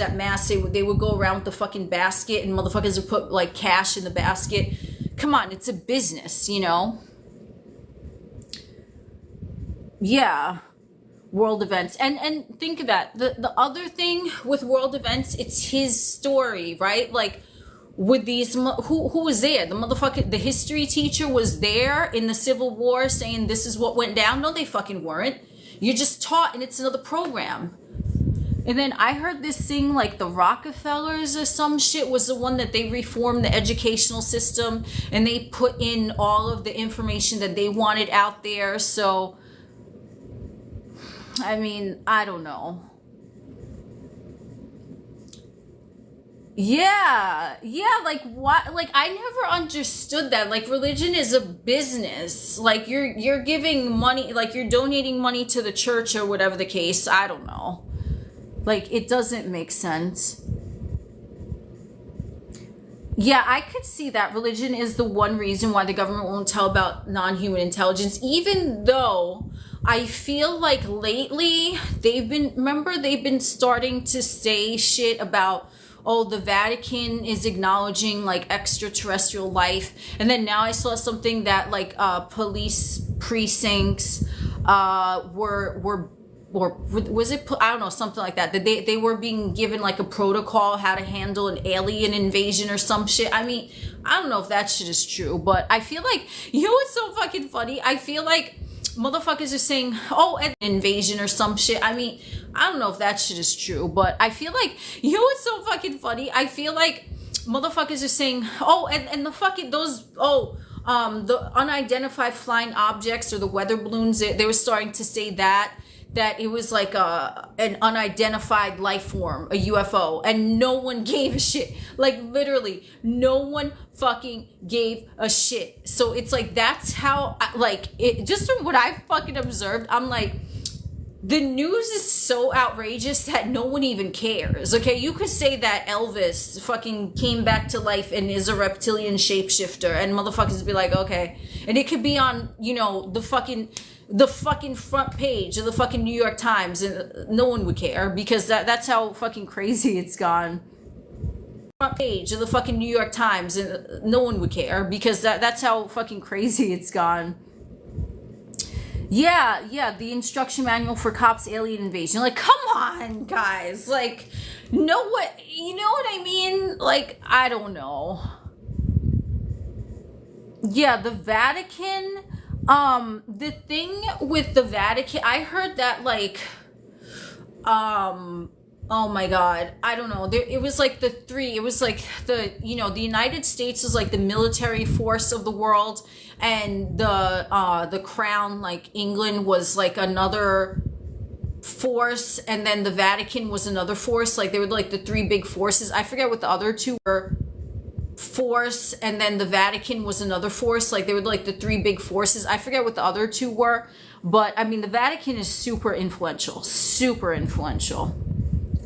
At mass, they would go around with the fucking basket, and motherfuckers would put like cash in the basket. Come on, it's a business, you know. Yeah, world events. And think of that. The other thing with world events, it's his story, right? Like, with these, who was there? The history teacher was there in the Civil War saying this is what went down. No, they fucking weren't. You're just taught, and it's another program. And then I heard this thing like the Rockefellers or some shit was the one that they reformed the educational system, and they put in all of the information that they wanted out there. So, I mean, I don't know. Yeah, like what? Like, I never understood that. Like, religion is a business. Like, you're giving money, like you're donating money to the church or whatever the case. I don't know. Like, it doesn't make sense. Yeah, I could see that religion is the one reason why the government won't tell about non-human intelligence, even though I feel like lately they've been starting to say shit about, oh, the Vatican is acknowledging like extraterrestrial life. And then now I saw something that like police precincts were or was it, I don't know, something like that they were being given like a protocol how to handle an alien invasion or some shit. I mean, I don't know if that shit is true, but I feel like, you know what's so fucking funny? I feel like motherfuckers are saying, oh, an invasion or some shit. I mean, I don't know if that shit is true, but I feel like, you know what's so fucking funny? I feel like motherfuckers are saying, oh, and the fucking those, the unidentified flying objects or the weather balloons, they were starting to say that it was like an unidentified life form, a UFO, and no one gave a shit. Like, literally, no one fucking gave a shit. So it's like, that's how, like, it, just from what I fucking observed, I'm like, the news is so outrageous that no one even cares. Okay, you could say that Elvis fucking came back to life and is a reptilian shapeshifter, and motherfuckers would be like, okay. And it could be on, you know, the fucking front page of the fucking New York Times, and no one would care, because that's how fucking crazy it's gone. Front page of the fucking New York Times, and no one would care, because that's how fucking crazy it's gone. Yeah, the instruction manual for cops alien invasion. Like, come on, guys. Like, you know what I mean? Like, I don't know. Yeah, the Vatican, the thing with the Vatican, I heard that, like, oh my God, I don't know. It was like the United States is like the military force of the world, and the crown, like England, was like another force, and then the Vatican was another force. Like, they were like the three big forces. I forget what the other two were. Force, and then the Vatican was another force. Like, they were like the three big forces. I forget what the other two were. But I mean, the Vatican is super influential, super influential.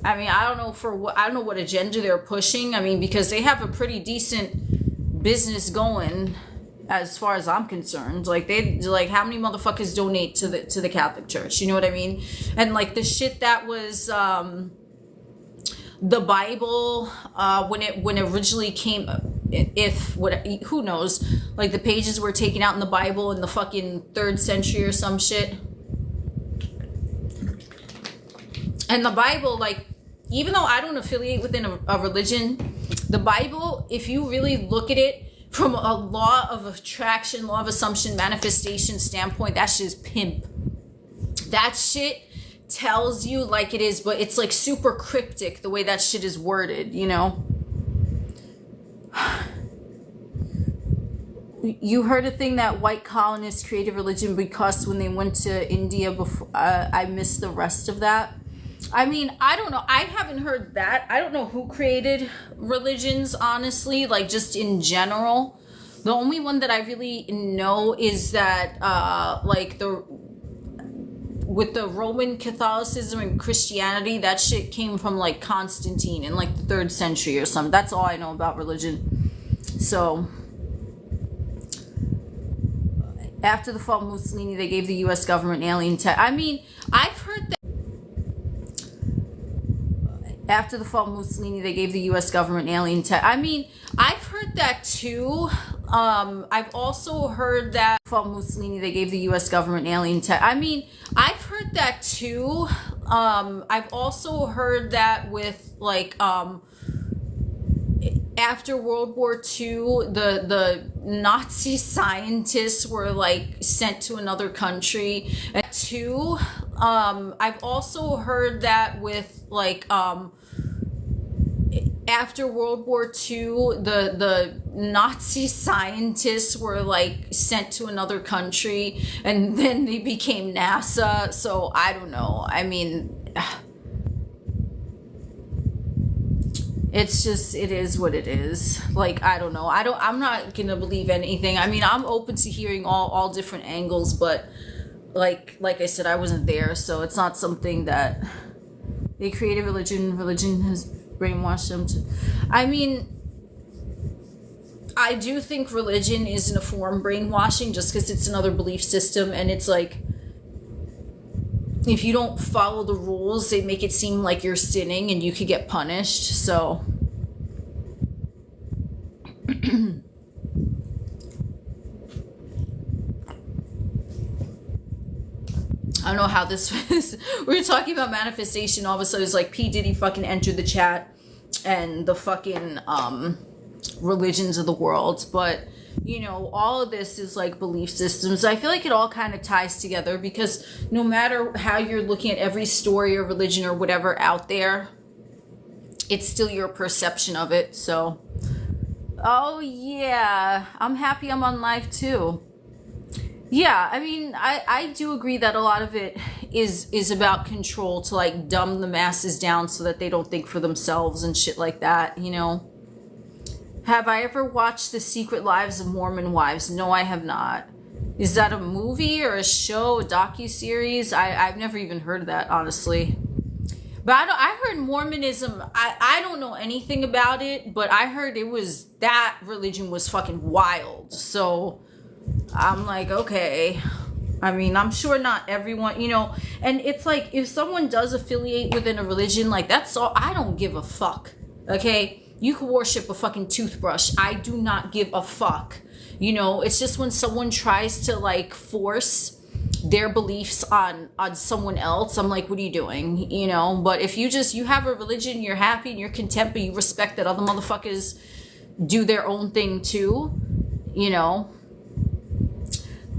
I mean, I don't know what agenda they're pushing. I mean, because they have a pretty decent business going, as far as I'm concerned. Like, how many motherfuckers donate to the Catholic Church? You know what I mean? And like the shit that was the Bible when it originally came, who knows, like the pages were taken out in the Bible in the fucking 3rd century or some shit. And the Bible, like, even though I don't affiliate within a religion, the Bible, if you really look at it from a law of attraction, law of assumption, manifestation standpoint, that shit is pimp. That shit tells you like it is, but it's like super cryptic the way that shit is worded, you know? You heard a thing that white colonists created religion because when they went to India before, I missed the rest of that. I mean, I don't know. I haven't heard that. I don't know who created religions, honestly, like just in general. The only one that I really know is that, like with the Roman Catholicism and Christianity, that shit came from like Constantine in like the 3rd century or something. That's all I know about religion. So, after the fall of Mussolini, they gave the U.S. government alien tech. I mean, I've heard that. After the fall of Mussolini, they gave the U.S. government alien tech. I mean, I've heard that too. I've also heard that fall of Mussolini, they gave the U.S. government alien tech. I mean, I've heard that too. I've also heard that with like after World War II, the Nazi scientists were like sent to another country. And too, I've also heard that with like after World War II, the Nazi scientists were like sent to another country, and then they became NASA. So I don't know. I mean, it's just, it is what it is. Like, I don't know. I'm not gonna believe anything. I mean, I'm open to hearing all different angles, but like I said, I wasn't there, so it's not something that they created religion has brainwashed them to. I mean, I do think religion isn't a form brainwashing just because it's another belief system, and it's like, if you don't follow the rules, they make it seem like you're sinning and you could get punished. So I don't know how this was. We were talking about manifestation. All of a sudden, it's like P. Diddy fucking entered the chat and the fucking religions of the world. But, you know, all of this is like belief systems. I feel like it all kind of ties together because no matter how you're looking at every story or religion or whatever out there, it's still your perception of it. So, oh yeah, I'm happy I'm on live too. Yeah, I mean, I do agree that a lot of it is about control to like dumb the masses down so that they don't think for themselves and shit like that, you know. Have I ever watched The Secret Lives of Mormon Wives? No, I have not. Is that a movie or a show, a docuseries? I've never even heard of that, honestly. But I heard Mormonism, I don't know anything about it, but I heard it was, that religion was fucking wild. So I'm like, okay. I mean, I'm sure not everyone, you know, and it's like, if someone does affiliate within a religion, like, that's all, I don't give a fuck, okay? You can worship a fucking toothbrush. I do not give a fuck. You know, it's just when someone tries to like force their beliefs on someone else, I'm like, what are you doing? You know, but if you have a religion, you're happy and you're content, but you respect that other motherfuckers do their own thing too, you know.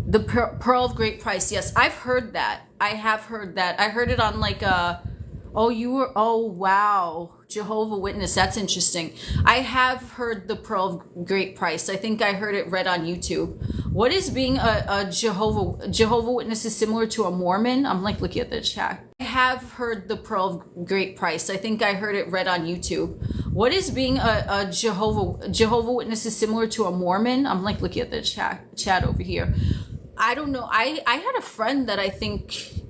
The Pearl of Great Price. Yes, I've heard that. I have heard that. I heard it on like oh wow, Jehovah Witness. That's interesting. I have heard the Pearl of Great Price. I think I heard it read on YouTube. What is being a Jehovah Witness is similar to a Mormon? I'm like looking at the chat. I have heard the Pearl of Great Price. I think I heard it read on YouTube. What is being a Jehovah Witness is similar to a Mormon? I'm like looking at the chat over here. I don't know. I had a friend that I think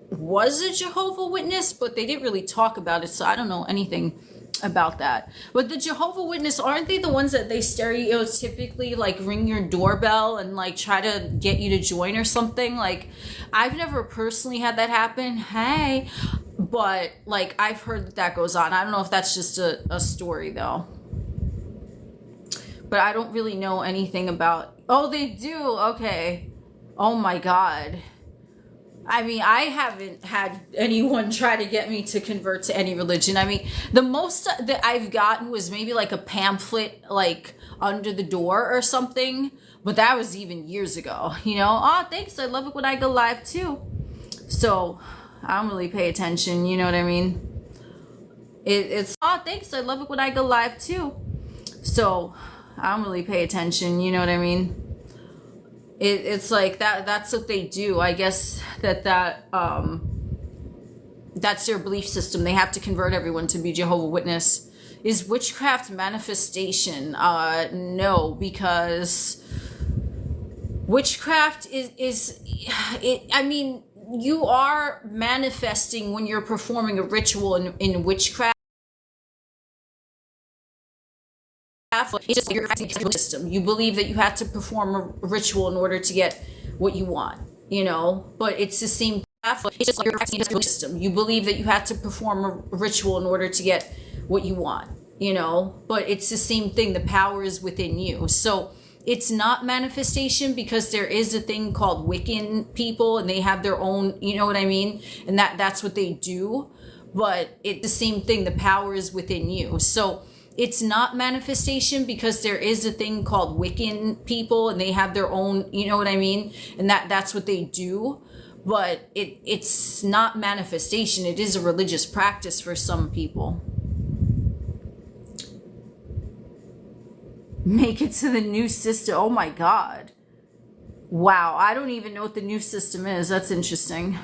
was a Jehovah Witness, but they didn't really talk about it, so I don't know anything about that. But the Jehovah Witness, aren't they the ones that they stereotypically like ring your doorbell and like try to get you to join or something? Like, I've never personally had that happen. Hey, but like I've heard that that goes on. I don't know if that's just a story though. But I don't really know anything about. Oh, they do. Okay. Oh my God. I mean, I haven't had anyone try to get me to convert to any religion. I mean, the most that I've gotten was maybe like a pamphlet, like under the door or something. But that was even years ago, you know? Oh, thanks. I love it when I go live too. So I don't really pay attention. You know what I mean? It's, oh, thanks. I love it when I go live too. So I don't really pay attention. You know what I mean? It's like that's what they do. I guess that's their belief system. They have to convert everyone to be Jehovah Witness. Is witchcraft manifestation? No, because witchcraft is it. I mean, you are manifesting when you're performing a ritual in witchcraft. It's just your system. You believe that you have to perform a ritual in order to get what you want, you know, but it's the same. It's just your system. You believe that you have to perform a ritual in order to get what you want, you know, but it's the same thing. The power is within you. So it's not manifestation, because there is a thing called Wiccan people and they have their own, you know what I mean? And that's what they do. But it's the same thing. The power is within you. So it's not manifestation, because there is a thing called Wiccan people and they have their own, you know what I mean? And that's what they do. But it's not manifestation. It is a religious practice for some people. Make it to the new system. Oh my God. Wow. I don't even know what the new system is. That's interesting.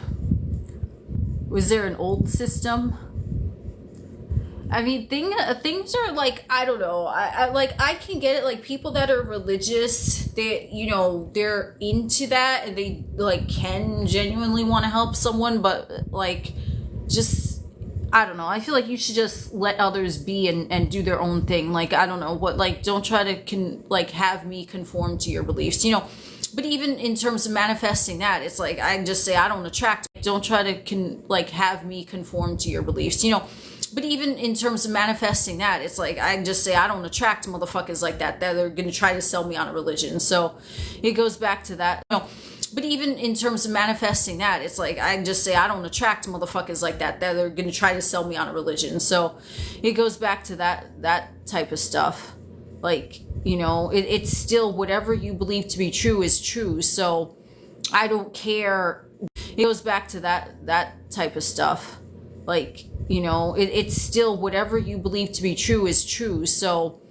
Was there an old system? I mean, things are like, I don't know. I can get it. Like, people that are religious, they, you know, they're into that and they like can genuinely want to help someone, but like, just, I don't know. I feel like you should just let others be and do their own thing. Like, I don't know what, like, don't try to have me conform to your beliefs, you know. But even in terms of manifesting that, it's like, I just say, I don't attract. Don't try to have me conform to your beliefs, you know. But even in terms of manifesting that, it's like, I just say, I don't attract motherfuckers like that are going to try to sell me on a religion. So it goes back to that. No. But even in terms of manifesting that, it's like, I just say, I don't attract motherfuckers like that are going to try to sell me on a religion. So it goes back to that type of stuff. Like, you know, it's still whatever you believe to be true is true. So I don't care. It goes back to that type of stuff. Like, you know, it's still whatever you believe to be true is true. So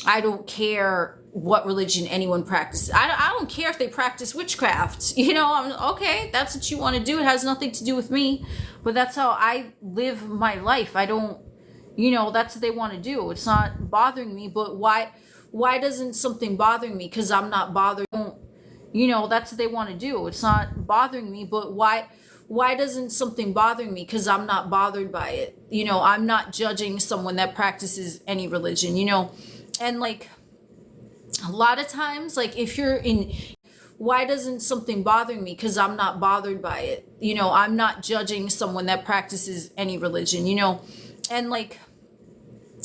I don't care what religion anyone practices. I don't care if they practice witchcraft. You know, I'm okay. That's what you want to do. It has nothing to do with me. But that's how I live my life. I don't, you know, that's what they want to do. It's not bothering me. But why doesn't something bother me? Because I'm not bothered. You know, that's what they want to do. It's not bothering me. But why doesn't something bother me? Because I'm not bothered by it. You know, I'm not judging someone that practices any religion, you know. And like, a lot of times, like, if you're in, why doesn't something bother me? Because I'm not bothered by it. You know, I'm not judging someone that practices any religion, you know. And like,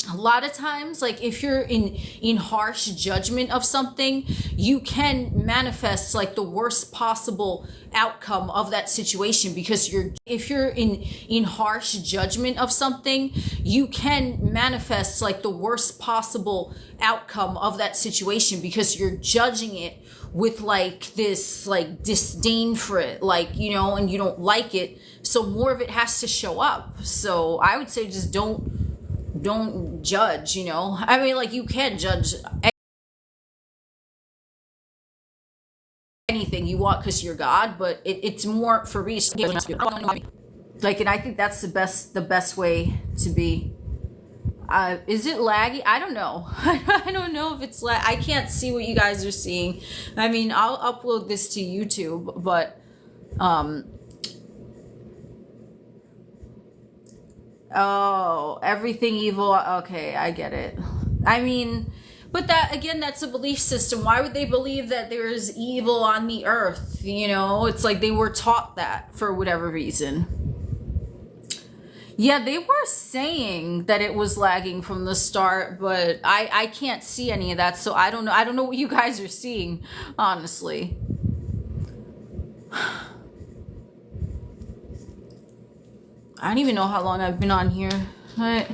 a lot of times, like, if you're in harsh judgment of something, you can manifest like the worst possible outcome of that situation, because if you're in harsh judgment of something, you can manifest like the worst possible outcome of that situation, because you're judging it with like this like disdain for it, like, you know, and you don't like it, so more of it has to show up. So I would say just don't judge, you know. I mean, like, you can judge anything you want because you're God, but it's more for research. Like, and I think that's the best way to be. Is it laggy? I don't know. I don't know if it's I can't see what you guys are seeing. I mean, I'll upload this to YouTube, but oh, everything evil. Okay, I get it. I mean, but that again, that's a belief system. Why would they believe that there is evil on the earth? You know, it's like they were taught that for whatever reason. Yeah, they were saying that it was lagging from the start, but I can't see any of that, so I don't know. I don't know what you guys are seeing, honestly. I don't even know how long I've been on here. What?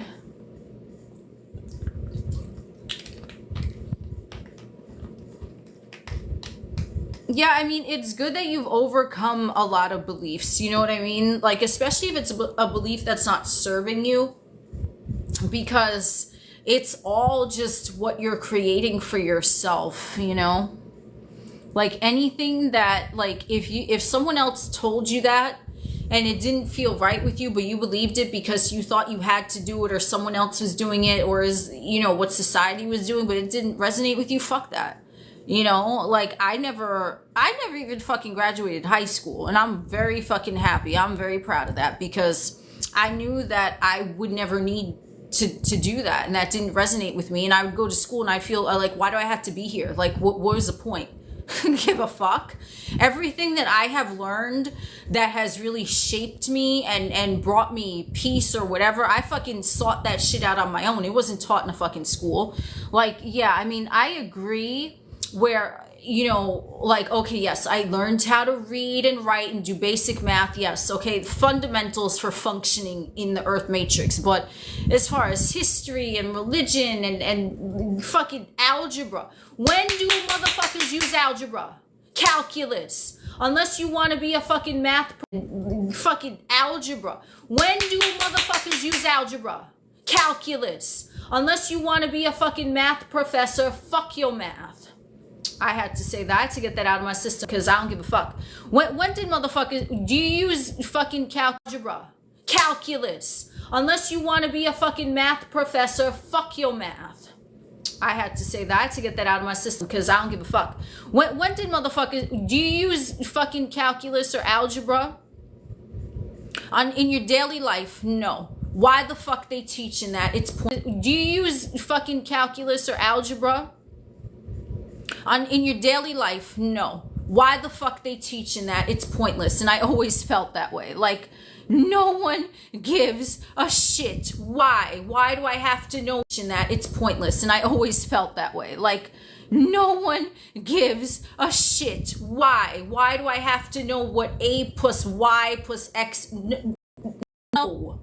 Yeah, I mean, it's good that you've overcome a lot of beliefs. You know what I mean? Like, especially if it's a belief that's not serving you, because it's all just what you're creating for yourself, you know? Like anything that, like, if someone else told you that and it didn't feel right with you, but you believed it because you thought you had to do it, or someone else was doing it, or is, you know, what society was doing, but it didn't resonate with you, fuck that. You know, like I never even fucking graduated high school, and I'm very fucking happy. I'm very proud of that, because I knew that I would never need to do that, and that didn't resonate with me. And I would go to school and I feel like, why do I have to be here? Like, what was the point? Give a fuck. Everything that I have learned that has really shaped me and brought me peace or whatever, I fucking sought that shit out on my own. It wasn't taught in a fucking school. Like, yeah, I mean, I agree where, you know, like, okay, yes, I learned how to read and write and do basic math. Yes, okay, fundamentals for functioning in the Earth Matrix. But as far as history and religion and fucking algebra, when do motherfuckers use algebra? Calculus. Unless you want to be a fucking fucking algebra. When do motherfuckers use algebra? Calculus. Unless you want to be a fucking math professor, fuck your math. I had to say that to get that out of my system, because I don't give a fuck. When did motherfuckers, do you use fucking algebra? Calculus. Unless you want to be a fucking math professor, fuck your math. I had to say that to get that out of my system, because I don't give a fuck. When did motherfuckers, do you use fucking calculus or algebra in your daily life? No. Why the fuck they teaching that? It's do you use fucking calculus or algebra in your daily life? No. Why the fuck they teaching that? It's pointless. And I always felt that way. Like, no one gives a shit. Why do I have to know that? It's pointless. And I always felt that way. Like, no one gives a shit. Why do I have to know what a plus y plus x? No,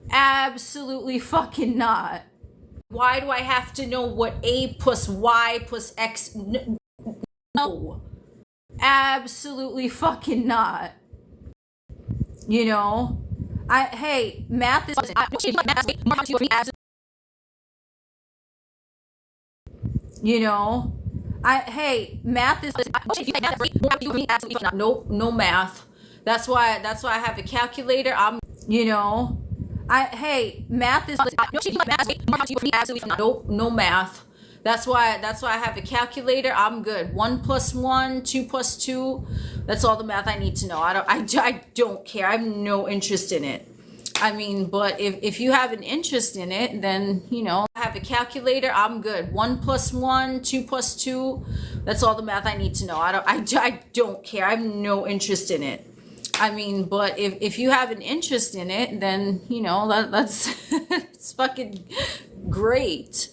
absolutely fucking not. Why do I have to know what a plus y plus x? No, absolutely fucking not. You know, hey, math is, you know, hey, math is, nope, no math. That's why I have a calculator. You know, hey, math is, nope, no math. That's why I have a calculator. I'm good. 1 + 1, 2 + 2. That's all the math I need to know. I don't care. I have no interest in it. I mean, but if you have an interest in it, then, you know, I have a calculator. I'm good. 1 + 1, 2 + 2. That's all the math I need to know. I don't care. I have no interest in it. I mean, but if you have an interest in it, then, you know, that's it's fucking great.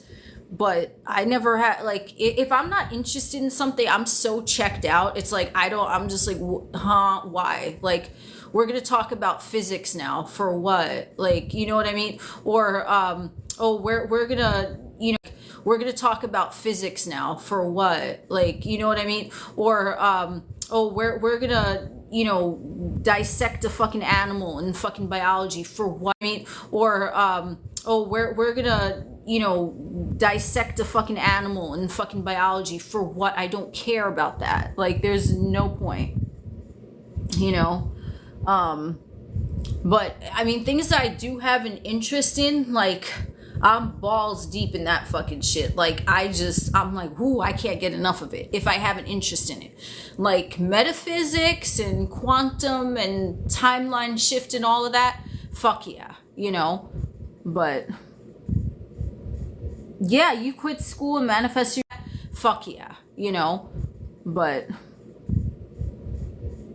But I never had, like, if I'm not interested in something, I'm so checked out. It's like, I'm just like, huh, why? Like, we're going to talk about physics now. For what? Like, you know what I mean? Or, oh, we're going to, you know, we're going to talk about physics now. For what? Like, you know what I mean? Or, oh, we're going to, you know, dissect a fucking animal in fucking biology. For what? I mean, or, oh, we're going to, you know, dissect a fucking animal in fucking biology. For what? I don't care about that. Like, there's no point, you know. But I mean, things that I do have an interest in, like, I'm balls deep in that fucking shit. Like, I'm like, ooh, I can't get enough of it if I have an interest in it. Like, metaphysics and quantum and timeline shift and all of that, fuck yeah, you know? But, yeah, you quit school and manifest your, fuck yeah, you know? But,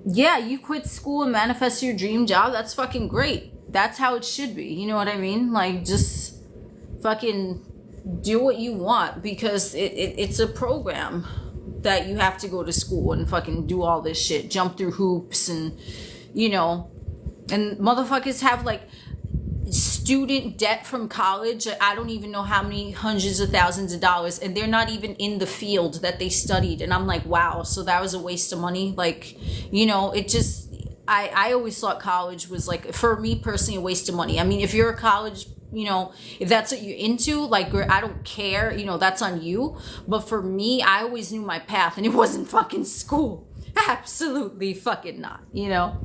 yeah, you quit school and manifest your dream job, that's fucking great. That's how it should be, you know what I mean? Like, just fucking do what you want, because it's a program that you have to go to school and fucking do all this shit, jump through hoops, and you know, and motherfuckers have like student debt from college. I don't even know how many hundreds of thousands of dollars, and they're not even in the field that they studied. And I'm like, wow, so that was a waste of money. Like, you know, it just, I always thought college was, like, for me personally, a waste of money. I mean, if you're a college, you know, if that's what you're into, like, I don't care, you know, that's on you. But for me, I always knew my path, and it wasn't fucking school. Absolutely fucking not, you know?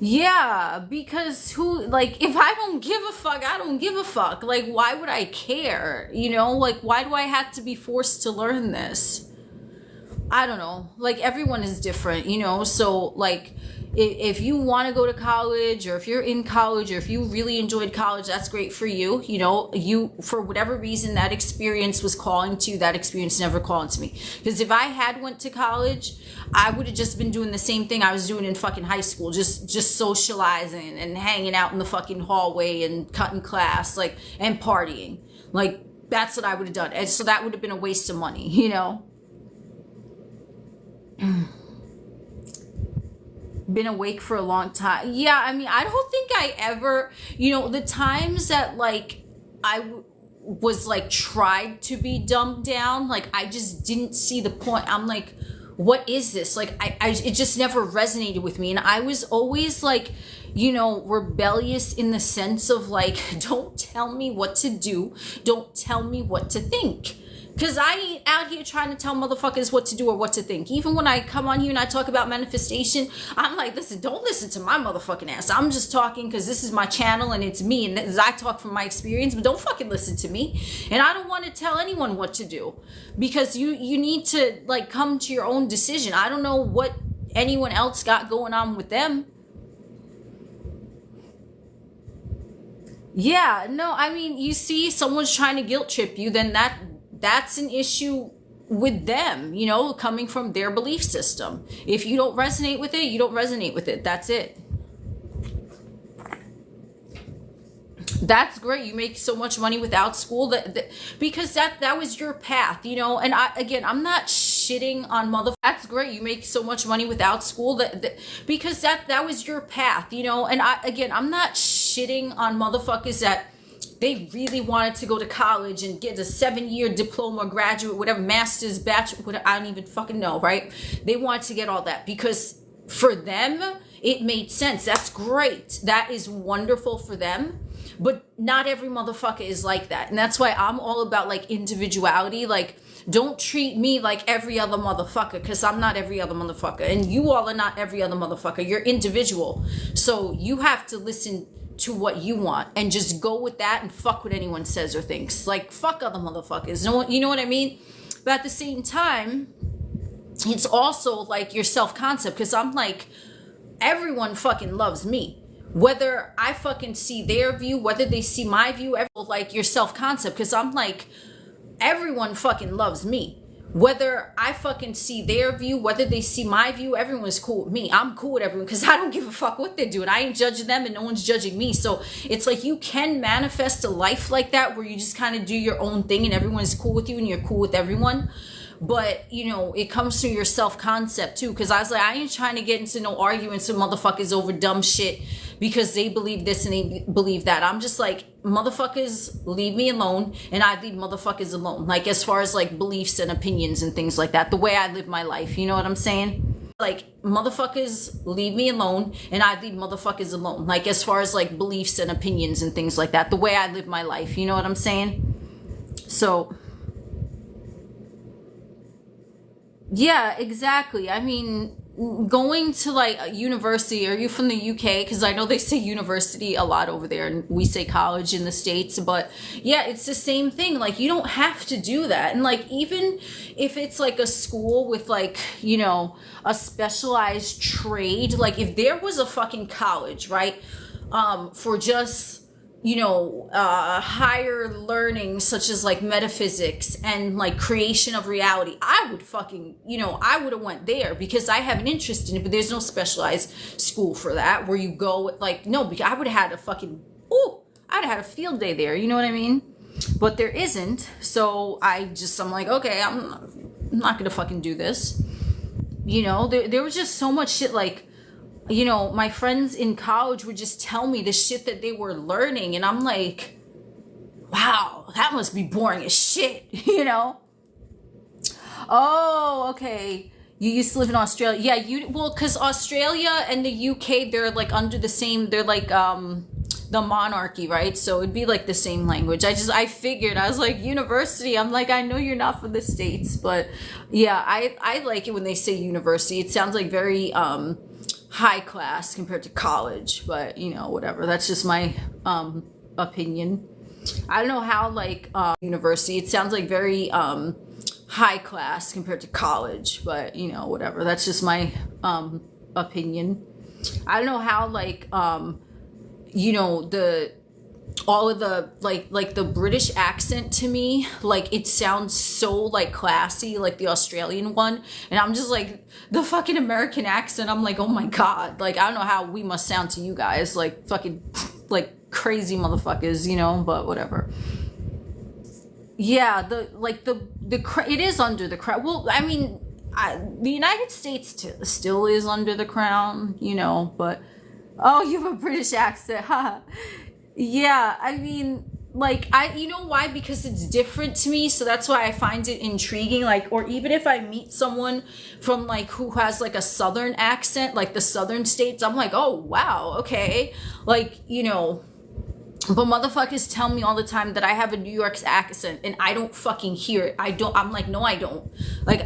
Yeah, because like, if I don't give a fuck, I don't give a fuck. Like, why would I care? You know, like, why do I have to be forced to learn this? I don't know. Like, everyone is different, you know? So, like, if you want to go to college, or if you're in college, or if you really enjoyed college, that's great for you. You know, you, for whatever reason, that experience was calling to you, that experience never called to me. Because if I had went to college, I would have just been doing the same thing I was doing in fucking high school, just socializing and hanging out in the fucking hallway and cutting class, like, and partying. Like, that's what I would have done. And so that would have been a waste of money, you know? Been awake for a long time. Yeah, I mean, I don't think I ever, you know, the times that, like, was, like, tried to be dumbed down, like, I just didn't see the point. I'm like, what is this? Like, it just never resonated with me. And I was always, like, you know, rebellious in the sense of, like, don't tell me what to do. Don't tell me what to think. Because I ain't out here trying to tell motherfuckers what to do or what to think. Even when I come on here and I talk about manifestation, I'm like, listen, don't listen to my motherfucking ass. I'm just talking because this is my channel and it's me. And I talk from my experience, but don't fucking listen to me. And I don't want to tell anyone what to do. Because you need to, like, come to your own decision. I don't know what anyone else got going on with them. Yeah, no, I mean, you see someone's trying to guilt trip you, then that's an issue with them, you know, coming from their belief system. If you don't resonate with it, you don't resonate with it. That's it. That's great. You make so much money without school because that was your path, you know. And I'm not shitting on That's great. You make so much money without school because that was your path, you know. And I'm not shitting on motherfuckers that they really wanted to go to college and get a 7-year diploma, graduate, whatever, master's, bachelor, whatever, I don't even fucking know, right? They wanted to get all that because for them, it made sense. That's great. That is wonderful for them. But not every motherfucker is like that. And that's why I'm all about, like, individuality. Like, don't treat me like every other motherfucker, because I'm not every other motherfucker. And you all are not every other motherfucker. You're individual. So you have to listen to what you want and just go with that and fuck what anyone says or thinks. Like, fuck other motherfuckers. You know what I mean? But at the same time, it's also like your self-concept, because I'm like, everyone fucking loves me. Whether I fucking see their view, whether they see my view, like your self-concept, because I'm like, everyone fucking loves me. Whether I fucking see their view, whether they see my view, everyone's cool with me. I'm cool with everyone because I don't give a fuck what they're doing. I ain't judging them and no one's judging me. So it's like you can manifest a life like that where you just kind of do your own thing and everyone's cool with you and you're cool with everyone. But, you know, it comes through your self-concept too. Because I was like, I ain't trying to get into no arguments with motherfuckers over dumb shit because they believe this and they believe that. I'm just like, motherfuckers, leave me alone, and I leave motherfuckers alone. Like, as far as like beliefs and opinions and things like that, the way I live my life, you know what I'm saying? Like, motherfuckers, leave me alone, and I leave motherfuckers alone. Like, as far as like beliefs and opinions and things like that, the way I live my life, you know what I'm saying? So, yeah, exactly. I mean, going to like a university, are you from the UK? Because I know they say university a lot over there and we say college in the States, but yeah, it's the same thing. Like, you don't have to do that. And like, even if it's like a school with like, you know, a specialized trade, like if there was a fucking college, right, for just, you know, higher learning such as like metaphysics and like creation of reality, I would fucking, you know, I would have went there because I have an interest in it, but there's no specialized school for that where you go like, no, because I would have had a fucking, I'd have had a field day there, you know what I mean? But there isn't, so I'm like, okay, I'm not gonna fucking do this. You know, there was just so much shit like, you know, my friends in college would just tell me the shit that they were learning. And I'm like, wow, that must be boring as shit, you know? Oh, okay. You used to live in Australia. Yeah, because Australia and the UK, they're like under the same, they're like, the monarchy, right? So it'd be like the same language. I figured, I was like, university. I'm like, I know you're not from the States, but yeah, I like it when they say university. It sounds like very, high class compared to college, but you know, whatever, that's just my opinion. I don't know how like university, it sounds like very high class compared to college, but you know, whatever, that's just my opinion. I don't know how like you know, all of the like the British accent to me, like it sounds so like classy, like the Australian one, and I'm just like, the fucking American accent, I'm like, oh my god, like I don't know how we must sound to you guys, like fucking like crazy motherfuckers, you know, but whatever. Yeah, it is under the crown. Well, I mean, the United States still is under the crown, you know, but oh, you have a British accent, haha. Yeah, I mean, like, you know why? Because it's different to me, so that's why I find it intriguing. Like, or even if I meet someone from like who has like a southern accent, like the southern states, I'm like, oh wow, okay, like, you know. But motherfuckers tell me all the time that I have a New York accent and I don't fucking hear it. I'm like, no, I don't. Like,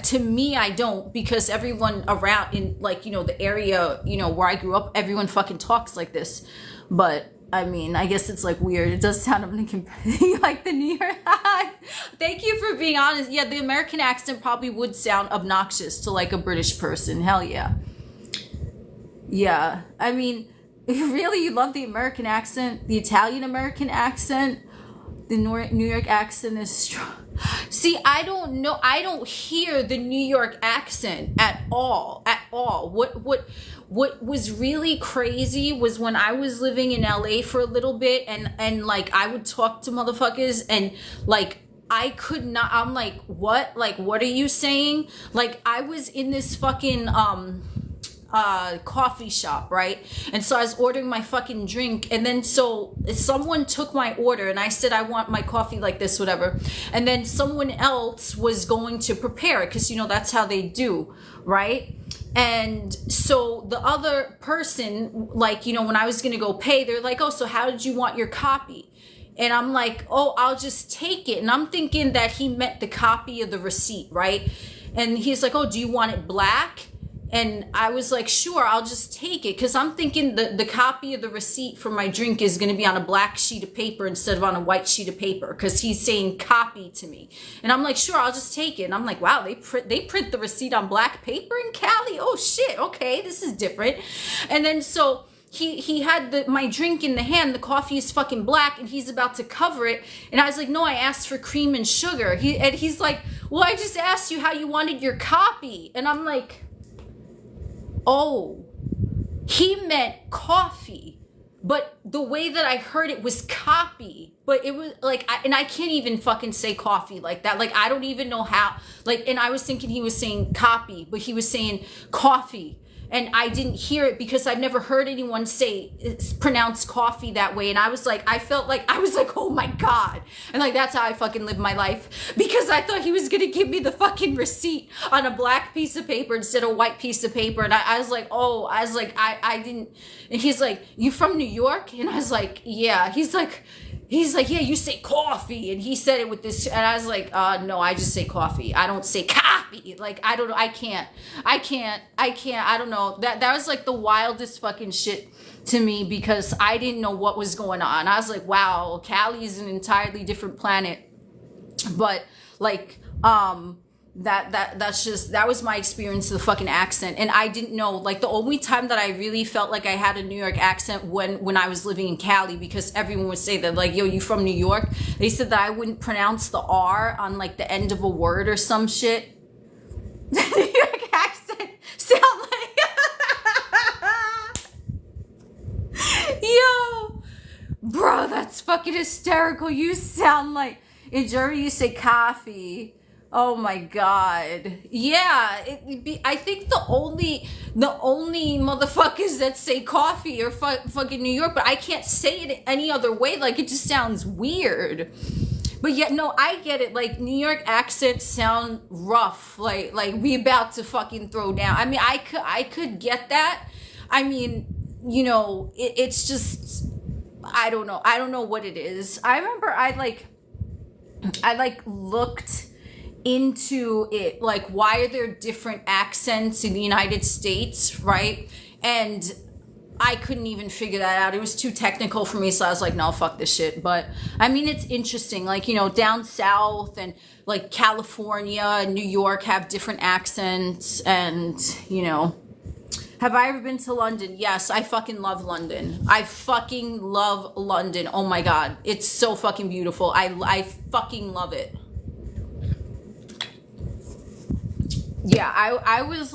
to me, I don't, because everyone around in like, you know, the area, you know, where I grew up, everyone fucking talks like this. But I mean, I guess it's like weird. It does sound like the New York. Thank you for being honest. Yeah, the American accent probably would sound obnoxious to like a British person. Hell yeah. Yeah, I mean, really, you love the American accent, the Italian American accent, the New York accent is strong. See, I don't know. I don't hear the New York accent at all. At all. What was really crazy was when I was living in LA for a little bit, and like I would talk to motherfuckers and like I could not. I'm like, what? Like, what are you saying? Like, I was in this fucking coffee shop, right? And so I was ordering my fucking drink, and then so someone took my order, and I said I want my coffee like this, whatever, and then someone else was going to prepare it, because you know that's how they do, right? And so the other person, like, you know, when I was gonna go pay, they're like, oh, so how did you want your copy? And I'm like, oh, I'll just take it. And I'm thinking that he meant the copy of the receipt, right? And he's like, oh, do you want it black? And I was like, sure, I'll just take it. Because I'm thinking the copy of the receipt for my drink is going to be on a black sheet of paper instead of on a white sheet of paper. Because he's saying copy to me. And I'm like, sure, I'll just take it. And I'm like, wow, they print the receipt on black paper in Cali? Oh, shit. Okay, this is different. And then so he had my drink in the hand. The coffee is fucking black. And he's about to cover it. And I was like, no, I asked for cream and sugar. And he's like, well, I just asked you how you wanted your copy. And I'm like, oh, he meant coffee, but the way that I heard it was copy. But it was like, I can't even fucking say coffee like that. Like, I don't even know how, like, and I was thinking he was saying copy, but he was saying coffee. And I didn't hear it because I've never heard anyone pronounce coffee that way. And I was like, oh my God. And like, that's how I fucking live my life, because I thought he was going to give me the fucking receipt on a black piece of paper instead of a white piece of paper. And I was like, I didn't. And he's like, you from New York? And I was like, yeah. He's like, he's like, yeah, you say coffee. And he said it with this. And I was like, no, I just say coffee. I don't say coffee. Like, I don't know. I can't. I don't know. That was like the wildest fucking shit to me, because I didn't know what was going on. I was like, wow, Cali is an entirely different planet. But like, that was my experience of the fucking accent. And I didn't know, like, the only time that I really felt like I had a New York accent when I was living in Cali, because everyone would say that, like, yo, you from New York? They said that I wouldn't pronounce the R on like the end of a word or some shit. The New York accent sound like yo, bro, that's fucking hysterical. You sound like, in Germany you say coffee. Oh my god. Yeah, I think the only motherfuckers that say coffee are fucking New York, but I can't say it any other way. Like, it just sounds weird. But yeah, no, I get it. Like, New York accents sound rough. Like we about to fucking throw down. I mean, I could get that. I mean, you know, it's just, I don't know. I don't know what it is. I remember I looked into it, like, why are there different accents in the United States, right? And I couldn't even figure that out. It was too technical for me, so I was like, no, fuck this shit. But I mean, it's interesting, like, you know, down south and like California and New York have different accents. And, you know, have I ever been to London? Yes, I fucking love London. I fucking love London. Oh my god, it's so fucking beautiful. I fucking love it. Yeah, I was like,